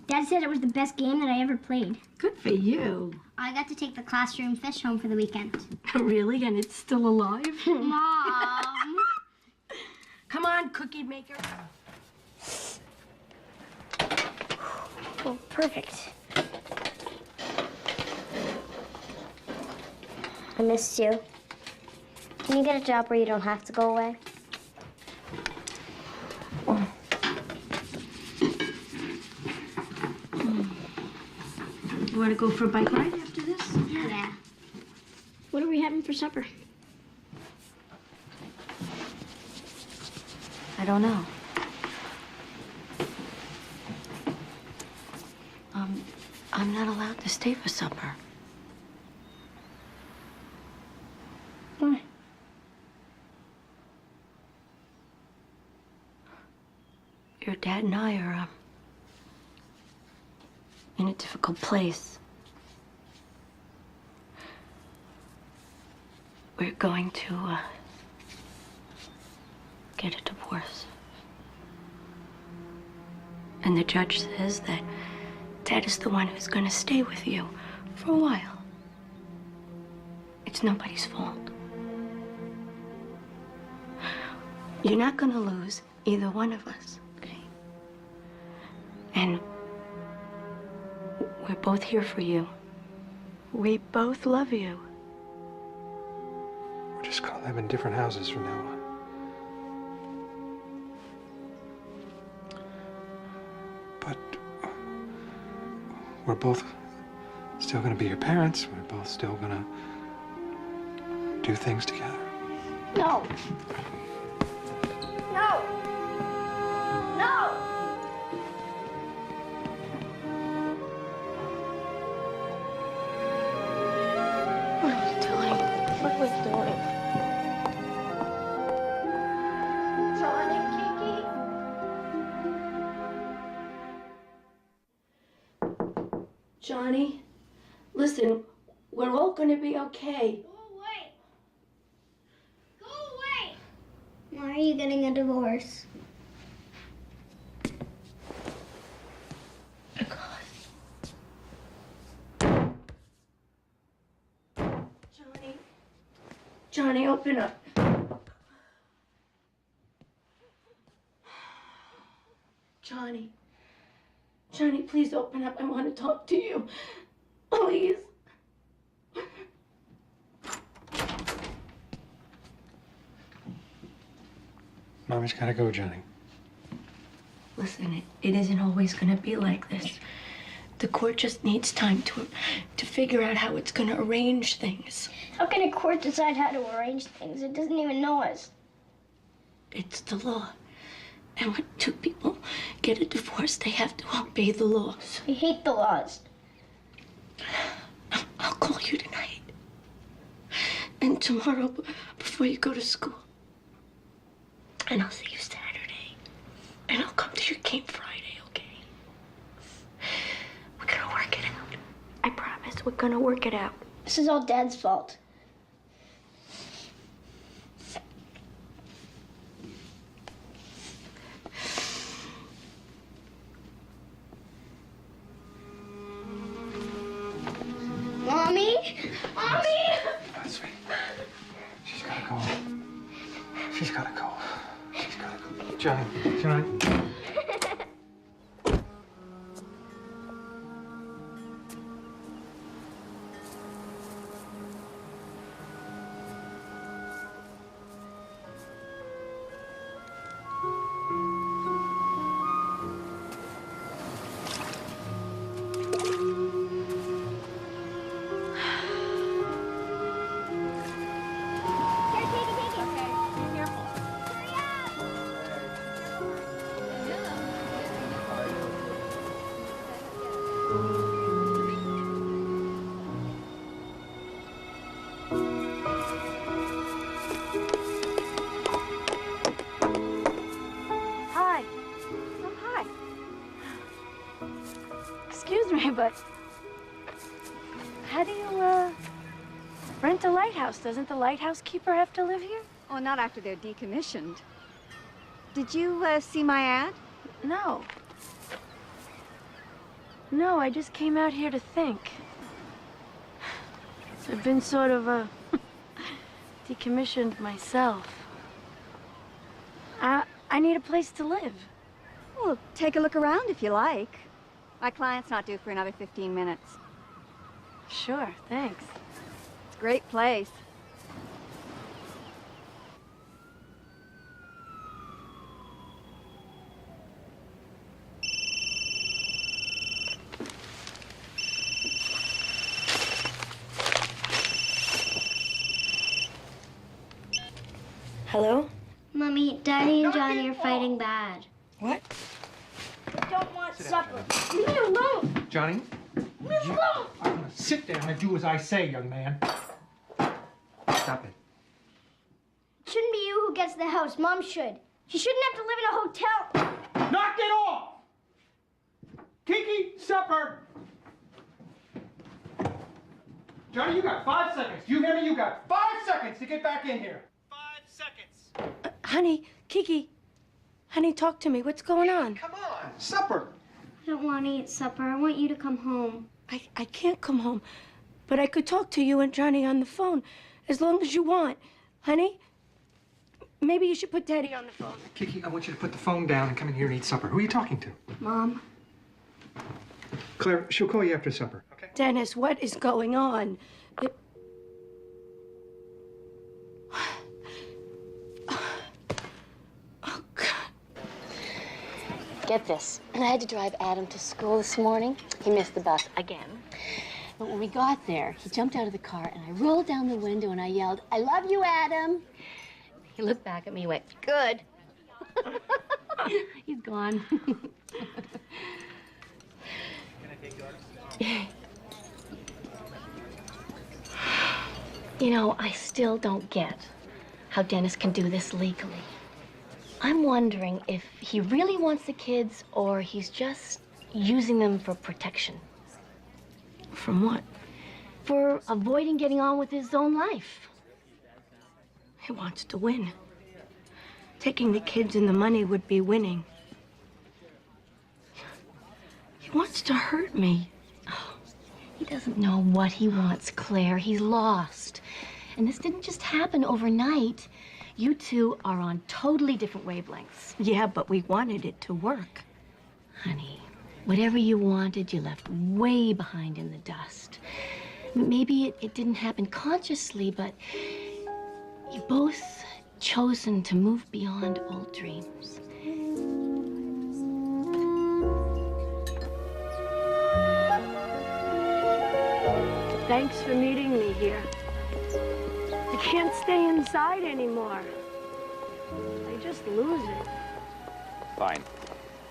Dad said it was the best game that I ever played. Good for you. I got to take the classroom fish home for the weekend. Really? And it's still alive? Mom! Come on, cookie maker. Oh, perfect. I missed you. Can you get a job where you don't have to go away? You want to go for a bike ride after this? Yeah. What are we having for supper? I don't know. I'm not allowed to stay for supper. Why? Your dad and I are, in a difficult place. We're going to, get a divorce. And the judge says that Dad is the one who's gonna stay with you for a while. It's nobody's fault. You're not gonna lose either one of us, okay? And we're both here for you. We both love you. We're just gonna live in different houses from now on. But we're both still gonna be your parents. We're both still gonna do things together. No. No. No. What are we doing? What are we doing? Johnny, Kiki? Johnny, listen, we're all gonna be okay. Why are you getting a divorce? Johnny, open up. Johnny, please open up. I want to talk to you. Please. Mommy's gotta go, Johnny. Listen, it isn't always gonna be like this. The court just needs time to figure out how it's gonna arrange things. How can a court decide how to arrange things? It doesn't even know us. It's the law. And when two people get a divorce, they have to obey the laws. I hate the laws. I'll call you tonight. And tomorrow before you go to school. And I'll see you Saturday. And I'll come to your game Friday, okay? We're gonna work it out. I promise, we're gonna work it out. This is all Dad's fault. Mommy? Mommy! Sweet. She's gotta go. She's gotta go. She's gotta go. Johnny. Hi. Oh, hi. Excuse me, but how do you, rent a lighthouse? Doesn't the lighthouse keeper have to live here? Oh, not after they're decommissioned. Did you see my ad? No. No, I just came out here to think. I've been sort of, decommissioned myself. I need a place to live. Well, take a look around if you like. My client's not due for another 15 minutes. Sure, thanks. It's a great place. Hello? Mommy, Daddy and Johnny are fighting bad. What? I don't want supper. Leave me alone. Johnny, Leave me alone. I'm gonna sit down and do as I say, young man. Stop it. It shouldn't be you who gets the house. Mom should. She shouldn't have to live in a hotel. Knock it off! Kiki, supper! Johnny, you got 5 seconds. Do you hear me? You got 5 seconds to get back in here. 5 seconds. Honey, Kiki. Honey, talk to me. What's going on? Come on, supper. I don't want to eat supper. I want you to come home. I can't come home, but I could talk to you and Johnny on the phone as long as you want. Honey, maybe you should put Daddy on the phone. Kiki, I want you to put the phone down and come in here and eat supper. Who are you talking to? Mom. Claire, she'll call you after supper, okay? Dennis, what is going on? Oh, God. Get this. I had to drive Adam to school this morning. He missed the bus again. But when we got there, he jumped out of the car and I rolled down the window and I yelled, "I love you, Adam." He looked back at me and went, "Good." He's gone. You know, I still don't get how Dennis can do this legally. I'm wondering if he really wants the kids or he's just using them for protection. From what? For avoiding getting on with his own life. He wants to win. Taking the kids and the money would be winning. He wants to hurt me. Oh, he doesn't know what he wants, Claire. He's lost. And this didn't just happen overnight. You two are on totally different wavelengths. Yeah, but we wanted it to work. Honey, whatever you wanted, you left way behind in the dust. Maybe it didn't happen consciously, but you both chosen to move beyond old dreams. Thanks for meeting me here. I can't stay inside anymore. I just lose it. Fine.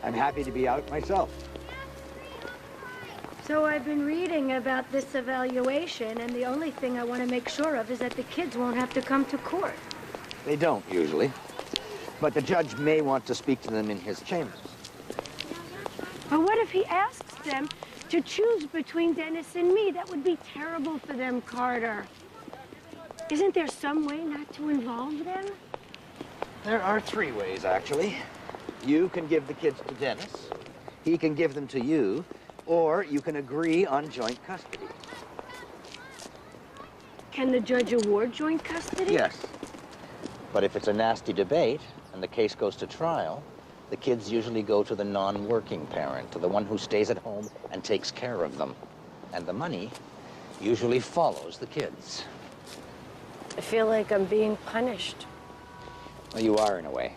I'm happy to be out myself. So I've been reading about this evaluation, and the only thing I want to make sure of is that the kids won't have to come to court. They don't, usually. But the judge may want to speak to them in his chambers. But what if he asks them to choose between Dennis and me? That would be terrible for them, Carter. Isn't there some way not to involve them? There are 3 ways, actually. You can give the kids to Dennis, he can give them to you, or you can agree on joint custody. Can the judge award joint custody? Yes. But if it's a nasty debate and the case goes to trial, the kids usually go to the non-working parent, to the one who stays at home and takes care of them. And the money usually follows the kids. I feel like I'm being punished. Well, you are in a way.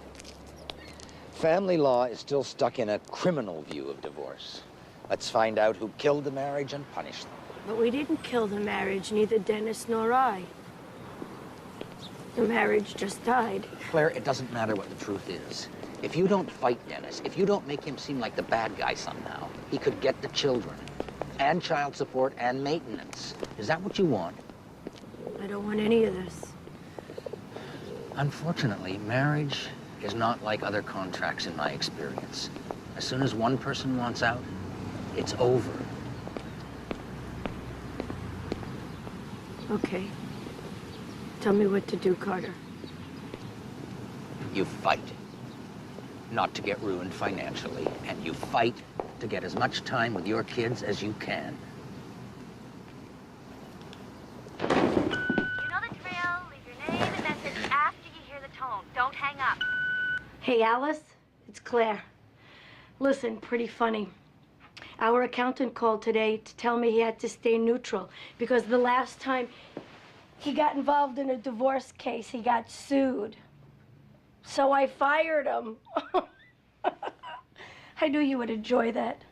Family law is still stuck in a criminal view of divorce. Let's find out who killed the marriage and punish them. But we didn't kill the marriage, neither Dennis nor I. The marriage just died. Claire, it doesn't matter what the truth is. If you don't fight Dennis, if you don't make him seem like the bad guy somehow, he could get the children, and child support, and maintenance. Is that what you want? I don't want any of this. Unfortunately, marriage is not like other contracts in my experience. As soon as one person wants out, it's over. Okay. Tell me what to do, Carter. You fight, not to get ruined financially, and you fight to get as much time with your kids as you can. You know the drill. Leave your name and message after you hear the tone. Don't hang up. Hey, Alice, it's Claire. Listen, pretty funny. Our accountant called today to tell me he had to stay neutral because the last time he got involved in a divorce case, he got sued. So I fired him. I knew you would enjoy that.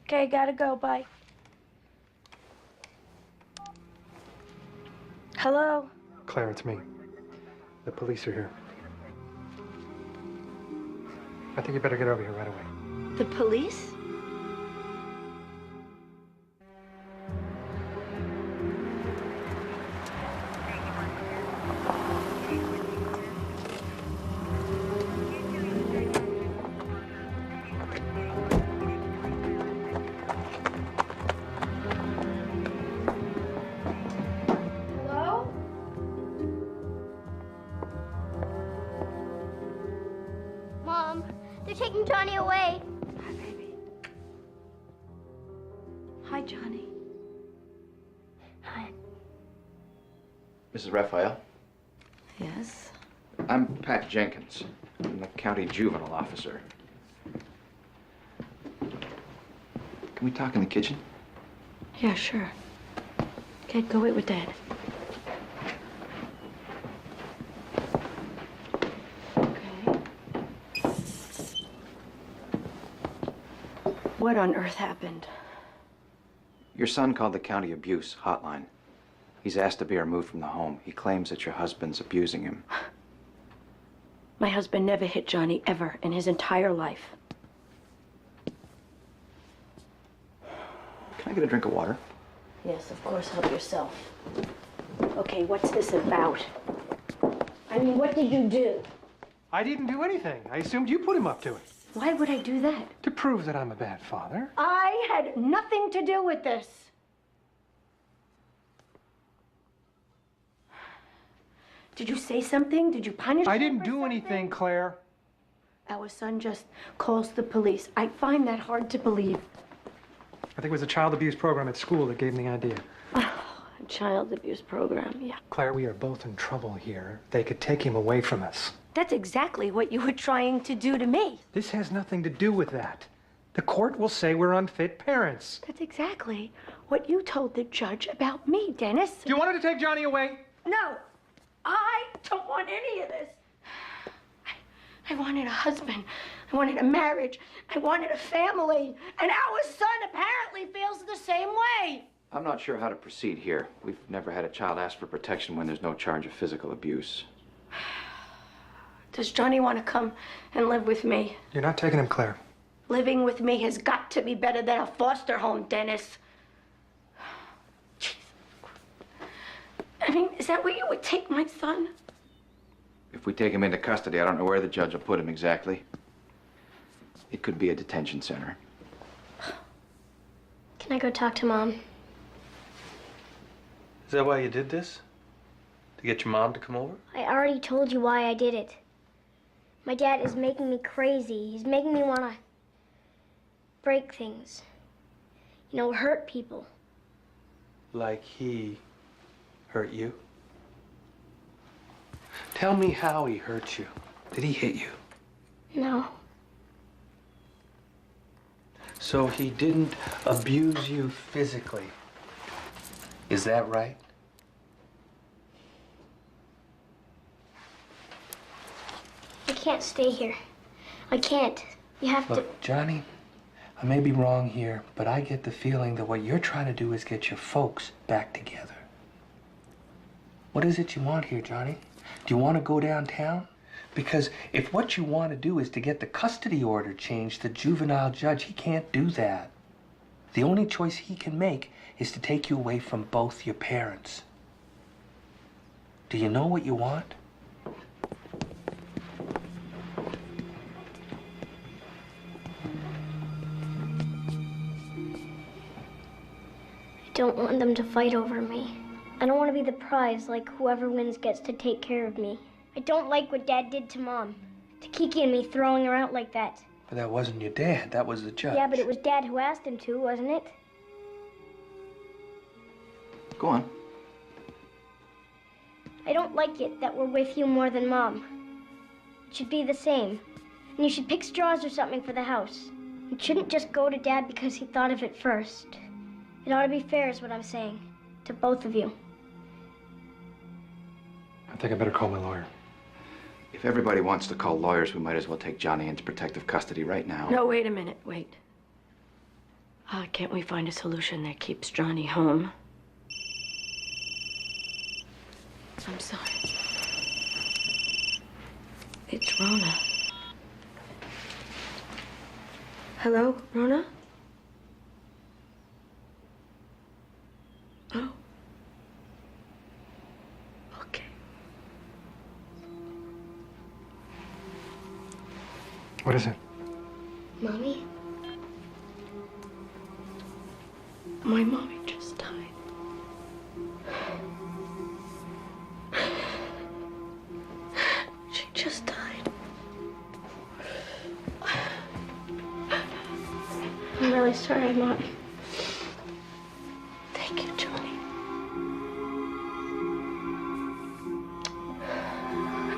Okay, gotta go, bye. Hello? Claire, it's me. The police are here. I think you better get over here right away. The police? Hello? Mom, they're taking Johnny away. Hi, baby. Hi, Johnny. Hi. Mrs. Raphael, Yes? I'm Pat Jenkins. I'm the county juvenile officer. Can we talk in the kitchen? Yeah, sure. Okay, go wait with Dad. What on earth happened? Your son called the county abuse hotline. He's asked to be removed from the home. He claims that your husband's abusing him. My husband never hit Johnny ever in his entire life. Can I get a drink of water? Yes, of course, help yourself. Okay, what's this about? I mean, what did you do? I didn't do anything. I assumed you put him up to it. Why would I do that? To prove that I'm a bad father. I had nothing to do with this. Did you say something? Did you punish him? I didn't do anything, Claire. Our son just calls the police. I find that hard to believe. I think it was a child abuse program at school that gave him the idea. A child abuse program, yeah. Claire, we are both in trouble here. They could take him away from us. That's exactly what you were trying to do to me. This has nothing to do with that. The court will say we're unfit parents. That's exactly what you told the judge about me, Dennis. Do you want her to take Johnny away? No, I don't want any of this. I wanted a husband. I wanted a marriage. I wanted a family. And our son apparently feels the same way. I'm not sure how to proceed here. We've never had a child ask for protection when there's no charge of physical abuse. Does Johnny want to come and live with me? You're not taking him, Claire. Living with me has got to be better than a foster home, Dennis. Jeez. I mean, is that where you would take my son? If we take him into custody, I don't know where the judge will put him exactly. It could be a detention center. Can I go talk to Mom? Is that why you did this? To get your mom to come over? I already told you why I did it. My dad is making me crazy. He's making me want to break things. You know, hurt people. Like he hurt you? Tell me how he hurt you. Did he hit you? No. So he didn't abuse you physically. Is that right? I can't stay here. I can't. You have to... Look, Johnny, I may be wrong here, but I get the feeling that what you're trying to do is get your folks back together. What is it you want here, Johnny? Do you want to go downtown? Because if what you want to do is to get the custody order changed, the juvenile judge, he can't do that. The only choice he can make is to take you away from both your parents. Do you know what you want? I don't want them to fight over me. I don't want to be the prize, like whoever wins gets to take care of me. I don't like what Dad did to Mom. To Kiki and me throwing her out like that. But that wasn't your dad, that was the judge. Yeah, but it was Dad who asked him to, wasn't it? Go on. I don't like it that we're with you more than Mom. It should be the same. And you should pick straws or something for the house. It shouldn't just go to Dad because he thought of it first. It ought to be fair is what I'm saying. To both of you. I think I better call my lawyer. If everybody wants to call lawyers, we might as well take Johnny into protective custody right now. No, wait a minute, wait. Can't we find a solution that keeps Johnny home? I'm sorry. It's Rona. Hello, Rona? Oh. Okay. What is it? Mommy? My mommy just died. She just died. I'm really sorry, Mom. Thank you, Johnny.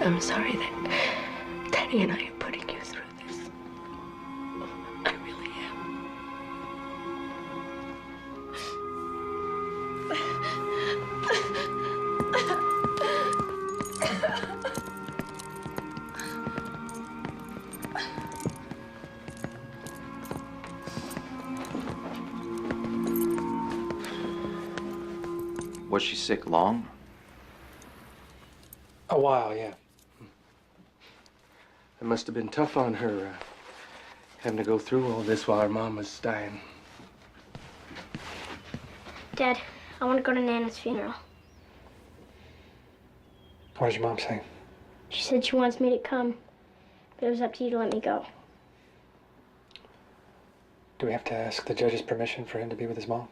I'm sorry that Danny and I are putting you through this. I really am. Was she sick long? A while, yeah. It must have been tough on her, having to go through all this while her mom was dying. Dad, I want to go to Nana's funeral. What did your mom say? She said she wants me to come, but it was up to you to let me go. Do we have to ask the judge's permission for him to be with his mom?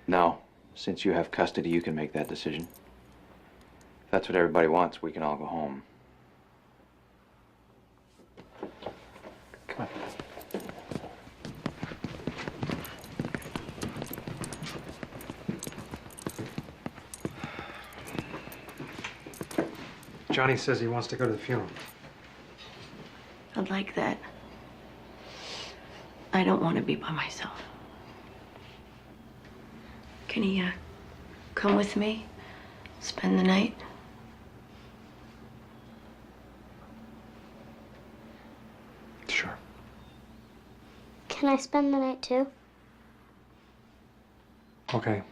No. Since you have custody, you can make that decision. If that's what everybody wants, we can all go home. Come on. Johnny says he wants to go to the funeral. I'd like that. I don't want to be by myself. Can he, come with me? Spend the night? Sure. Can I spend the night too? Okay.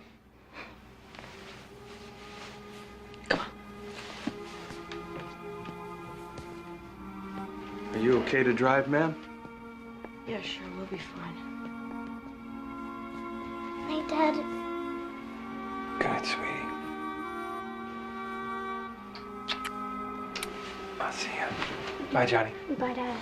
Are you okay to drive, ma'am? Yeah, sure, we'll be fine. Hey, Dad. Good, sweetie. I'll see you. Bye, Johnny. Bye, Dad.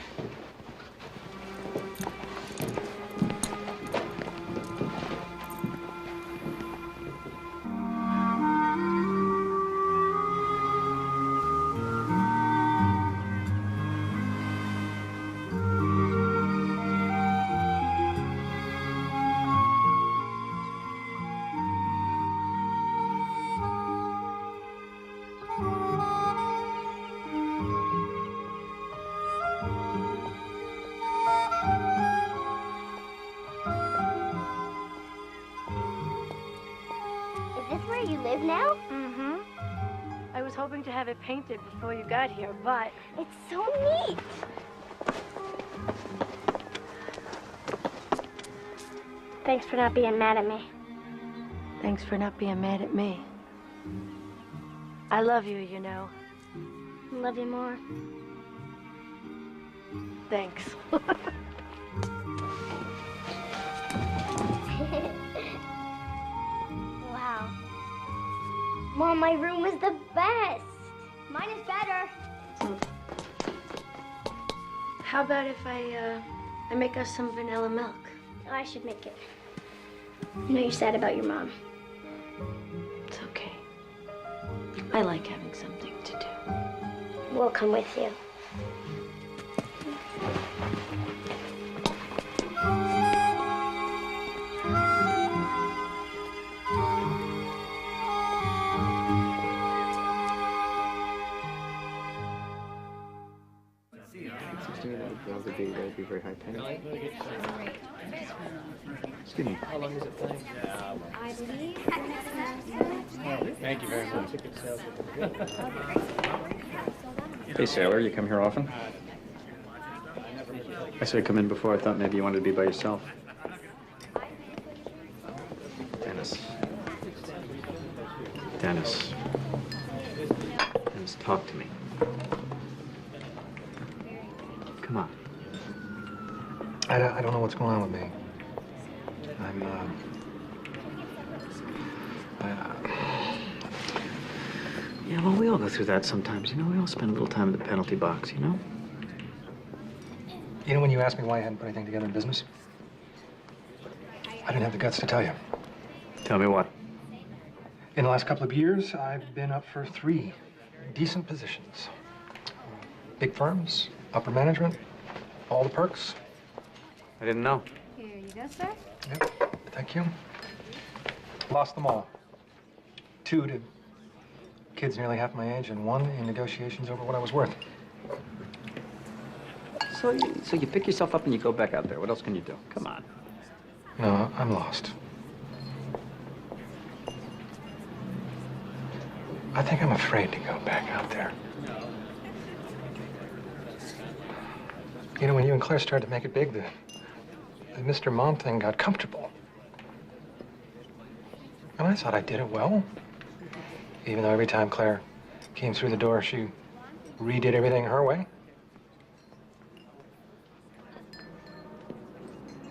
Where you live now? Mm-hmm. I was hoping to have it painted before you got here, but... It's so neat. Thanks for not being mad at me. Thanks for not being mad at me. I love you, you know. Love you more. Thanks. Wow. Mom, my room is the best. Mine is better. How about if I make us some vanilla milk? I should make it. I know you're sad about your mom. It's okay. I like having something to do. We'll come with you. That'd be very high paying. Excuse me. How long is it playing? I believe. Thank you very much. Hey, Sailor, you come here often? I said come in before. I thought maybe you wanted to be by yourself. Dennis. Dennis. Dennis, talk to me. Come on. I don't know what's going on with me. I'm, Yeah, well, we all go through that sometimes, you know? We all spend a little time in the penalty box, you know? You know when you asked me why I hadn't put anything together in business? I didn't have the guts to tell you. Tell me what? In the last couple of years, I've been up for 3 decent positions. Big firms, upper management, all the perks. I didn't know. Here you go, sir. Yep, thank you. Lost them all. 2 to kids nearly half my age, and 1 in negotiations over what I was worth. So you pick yourself up and you go back out there. What else can you do? Come on. No, I'm lost. I think I'm afraid to go back out there. You know, when you and Claire started to make it big, the Mr. Mom thing got comfortable. And I thought I did it well. Even though every time Claire came through the door, she redid everything her way.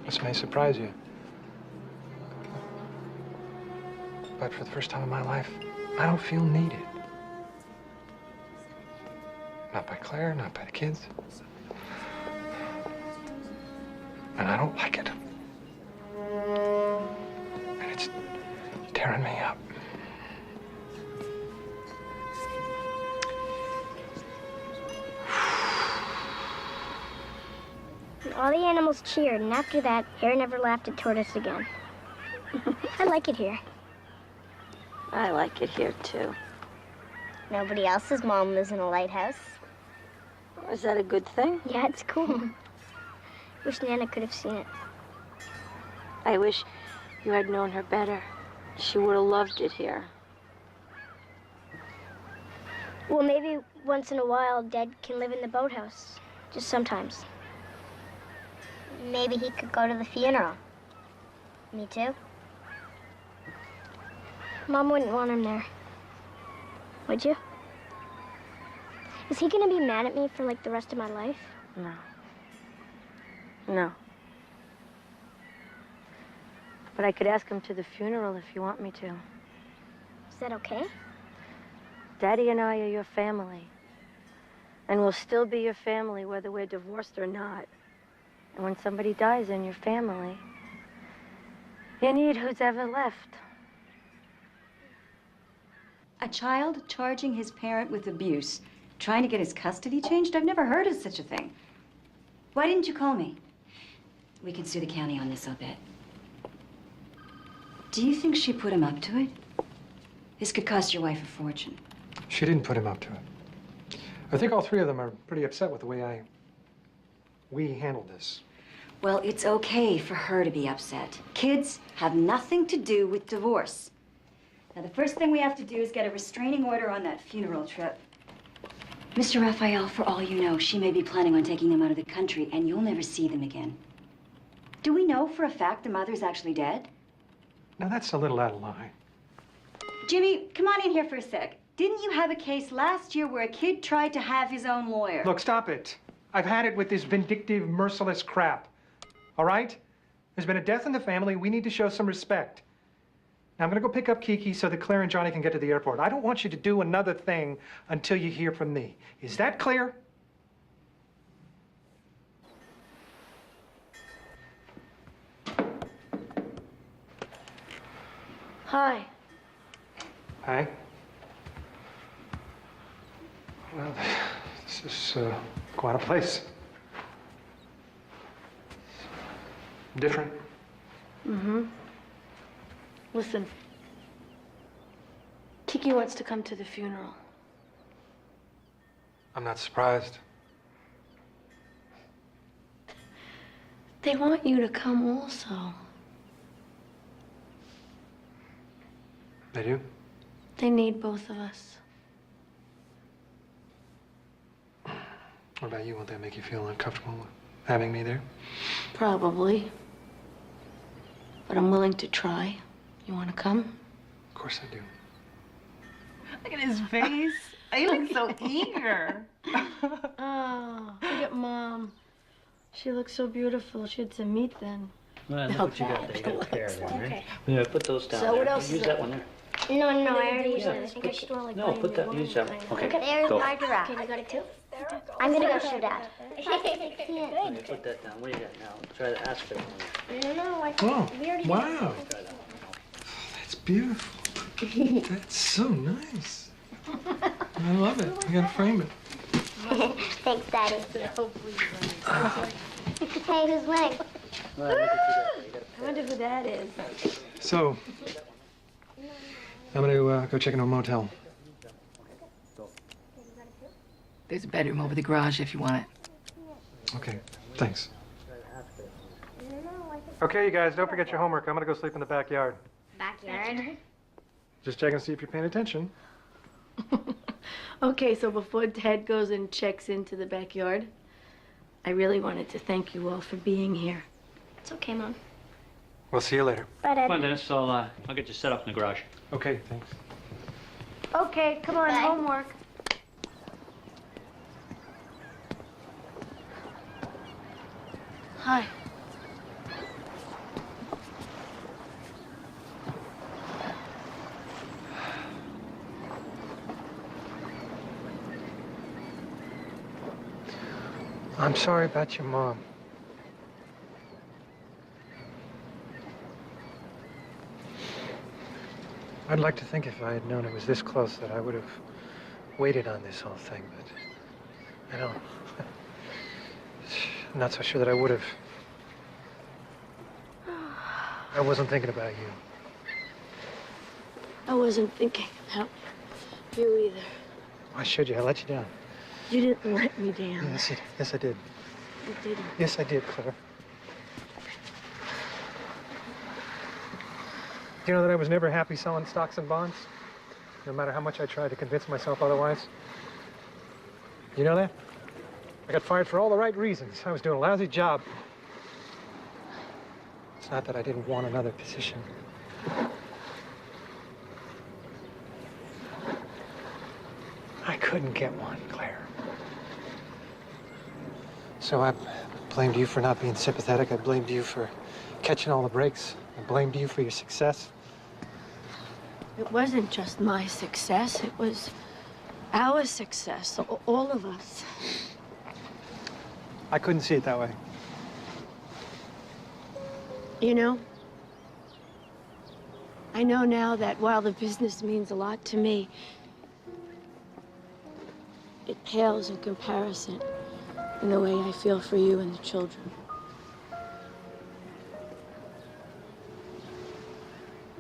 This may surprise you. But for the first time in my life, I don't feel needed. Not by Claire, not by the kids. And I don't like it. And it's tearing me up. And all the animals cheered, and after that, Hare never laughed at tortoise again. I like it here. I like it here, too. Nobody else's mom lives in a lighthouse. Is that a good thing? Yeah, it's cool. Wish Nana could have seen it. I wish you had known her better. She would have loved it here. Well, maybe once in a while, Dad can live in the boathouse. Just sometimes. Maybe he could go to the funeral. Me too. Mom wouldn't want him there. Would you? Is he gonna be mad at me for like the rest of my life? No. No. But I could ask him to the funeral if you want me to. Is that okay? Daddy and I are your family. And we'll still be your family whether we're divorced or not. And when somebody dies in your family, you need who's ever left. A child charging his parent with abuse, trying to get his custody changed? I've never heard of such a thing. Why didn't you call me? We can sue the county on this, I'll bet. Do you think she put him up to it? This could cost your wife a fortune. She didn't put him up to it. I think all 3 of them are pretty upset with the way we handled this. Well, it's okay for her to be upset. Kids have nothing to do with divorce. Now, the first thing we have to do is get a restraining order on that funeral trip. Mr. Raphael, for all you know, she may be planning on taking them out of the country, and you'll never see them again. Do we know for a fact the mother's actually dead? Now, that's a little out of line. Jimmy, come on in here for a sec. Didn't you have a case last year where a kid tried to have his own lawyer? Look, stop it. I've had it with this vindictive, merciless crap. All right? There's been a death in the family. We need to show some respect. Now, I'm going to go pick up Kiki so that Claire and Johnny can get to the airport. I don't want you to do another thing until you hear from me. Is that clear? Hi. Hi. Well, this is quite a place. Different. Mm-hmm. Listen. Kiki wants to come to the funeral. I'm not surprised. They want you to come also. They do? They need both of us. What about you? Won't that make you feel uncomfortable having me there? Probably. But I'm willing to try. You want to come? Of course I do. Look at his face. He looks so eager. Oh, look at Mom. She looks so beautiful. She had some meat then. Well, look what you got there. You got a pair there, right? Yeah, put those down So there. what else Use is that that? one there. No, I already used Yeah, it. I think I should like No, put that, use that one. Okay, There's go. my giraffe. Okay, you got it too? I'm gonna go show Dad. Okay, put that down. What do you got now? Try to ask for it. No, I Oh, we already wow. Try that one. That's beautiful. That's so nice. I love it. You gotta frame it. Thanks, Daddy. Hey, who's winning? Well, look what you got there. You got a I wonder who that is. So, I'm gonna go check into a motel. There's a bedroom over the garage if you want it. Okay, thanks. Okay, you guys, don't forget your homework. I'm gonna go sleep in the backyard. Backyard? Just checking to see if you're paying attention. Okay, so before Dad goes and checks into the backyard, I really wanted to thank you all for being here. It's okay, Mom. We'll see you later. Bye, Dad. Come on, Dennis. I'll get you set up in the garage. Okay, thanks. Okay, come on, homework. Hi. I'm sorry about your mom. I'd like to think if I had known it was this close that I would have waited on this whole thing, but I don't. I'm not so sure that I would have. I wasn't thinking about you. I wasn't thinking about you either. Why should you? I let you down. You didn't let me down. Yes, I did. You didn't. Yes, I did, Claire. Do you know that I was never happy selling stocks and bonds? No matter how much I tried to convince myself otherwise. You know that? I got fired for all the right reasons. I was doing a lousy job. It's not that I didn't want another position. I couldn't get one, Claire. So I blamed you for not being sympathetic. I blamed you for catching all the breaks. I blamed you for your success. It wasn't just my success. It was our success, all of us. I couldn't see it that way. You know, I know now that while the business means a lot to me, it pales in comparison in the way I feel for you and the children.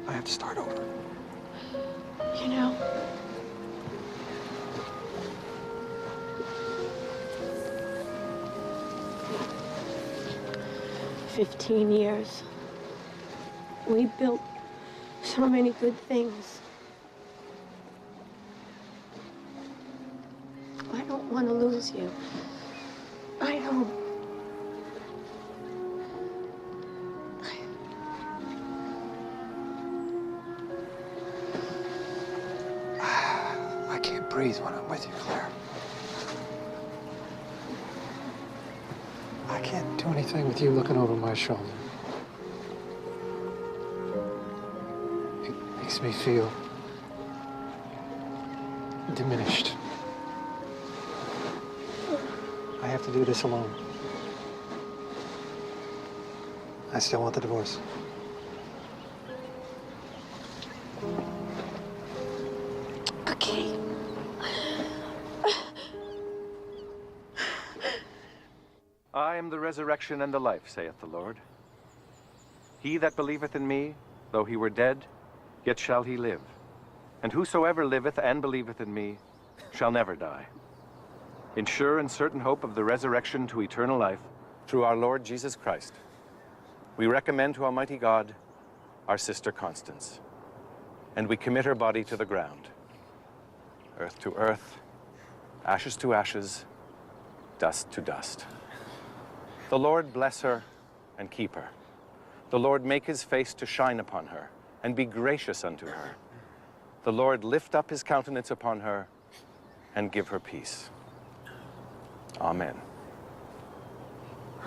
I have to start over. You know, 15 years. We built so many good things. I don't want to lose you. I don't. I can't breathe when I'm with you, Claire. I can't do anything with you looking over my shoulder. It makes me feel diminished. I have to do this alone. I still want the divorce. Okay. I am the resurrection and the life, saith the Lord. He that believeth in me, though he were dead, yet shall he live. And whosoever liveth and believeth in me shall never die. In sure and certain hope of the resurrection to eternal life, through our Lord Jesus Christ, we recommend to Almighty God our sister Constance, and we commit her body to the ground, earth to earth, ashes to ashes, dust to dust. The Lord bless her and keep her. The Lord make his face to shine upon her and be gracious unto her. The Lord lift up his countenance upon her and give her peace. Amen.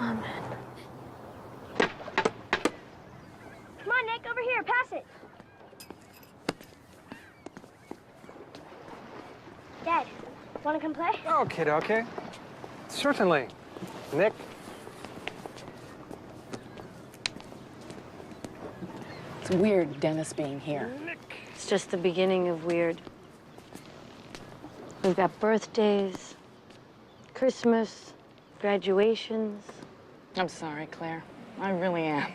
Amen. Come on, Nick, over here, pass it. Dad, want to come play? Oh, kid, okay. Certainly. Nick? It's weird, Dennis being here. It's just the beginning of weird. We've got birthdays, Christmas, graduations. I'm sorry, Claire. I really am.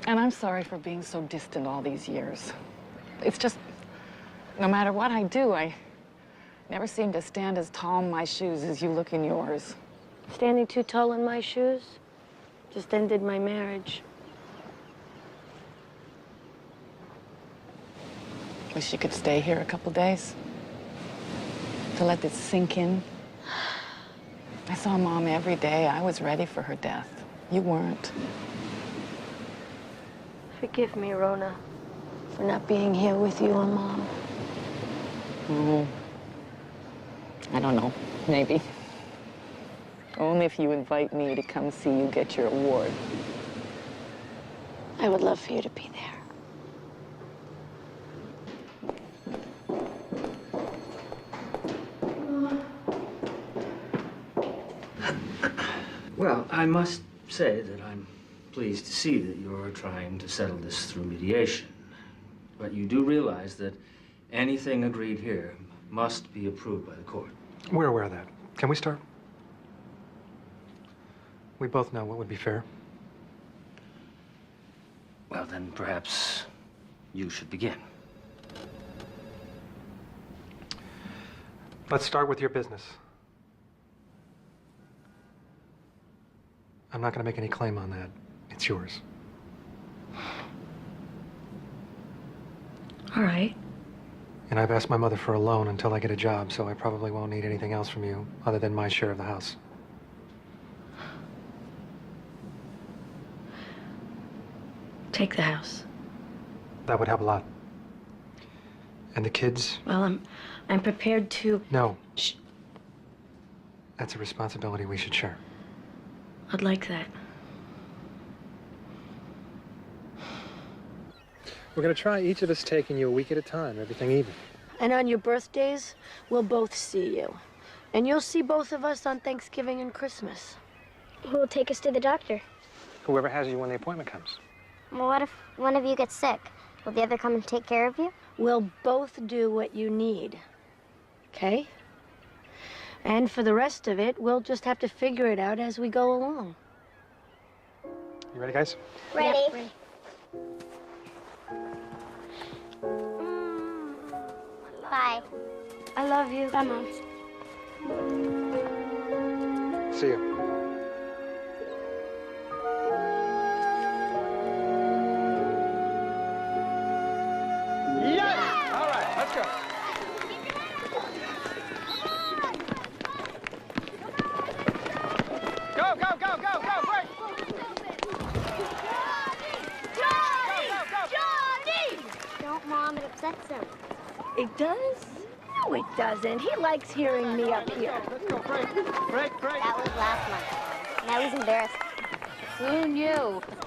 And I'm sorry for being so distant all these years. It's just, no matter what I do, I never seem to stand as tall in my shoes as you look in yours. Standing too tall in my shoes just ended my marriage. Wish you could stay here a couple days to let this sink in. I saw Mom every day. I was ready for her death. You weren't. Forgive me, Rona, for not being here with you and Mom. I don't know. Maybe. Only if you invite me to come see you get your award. I would love for you to be there. Well, I must say that I'm pleased to see that you're trying to settle this through mediation. But you do realize that anything agreed here must be approved by the court. We're aware of that. Can we start? We both know what would be fair. Well, then perhaps you should begin. Let's start with your business. I'm not going to make any claim on that. It's yours. All right. And I've asked my mother for a loan until I get a job, so I probably won't need anything else from you other than my share of the house. Take the house. That would help a lot. And the kids? Well, I'm prepared to... No. Shh. That's a responsibility we should share. I'd like that. We're going to try each of us taking you a week at a time, everything even. And on your birthdays, we'll both see you. And you'll see both of us on Thanksgiving and Christmas. Who will take us to the doctor? Whoever has you when the appointment comes. Well, what if one of you gets sick? Will the other come and take care of you? We'll both do what you need, okay? And for the rest of it, we'll just have to figure it out as we go along. You ready, guys? Ready. Yep, ready. Bye. I love you. Bye, Mom. See you. Yes! All right, let's go. Go, go, go, go, go, break! Johnny! Don't, Mom, it upsets him. It does? No, it doesn't. He likes hearing me up here. Let's go, break, break, break. That was last month. Now he's embarrassed. Who knew?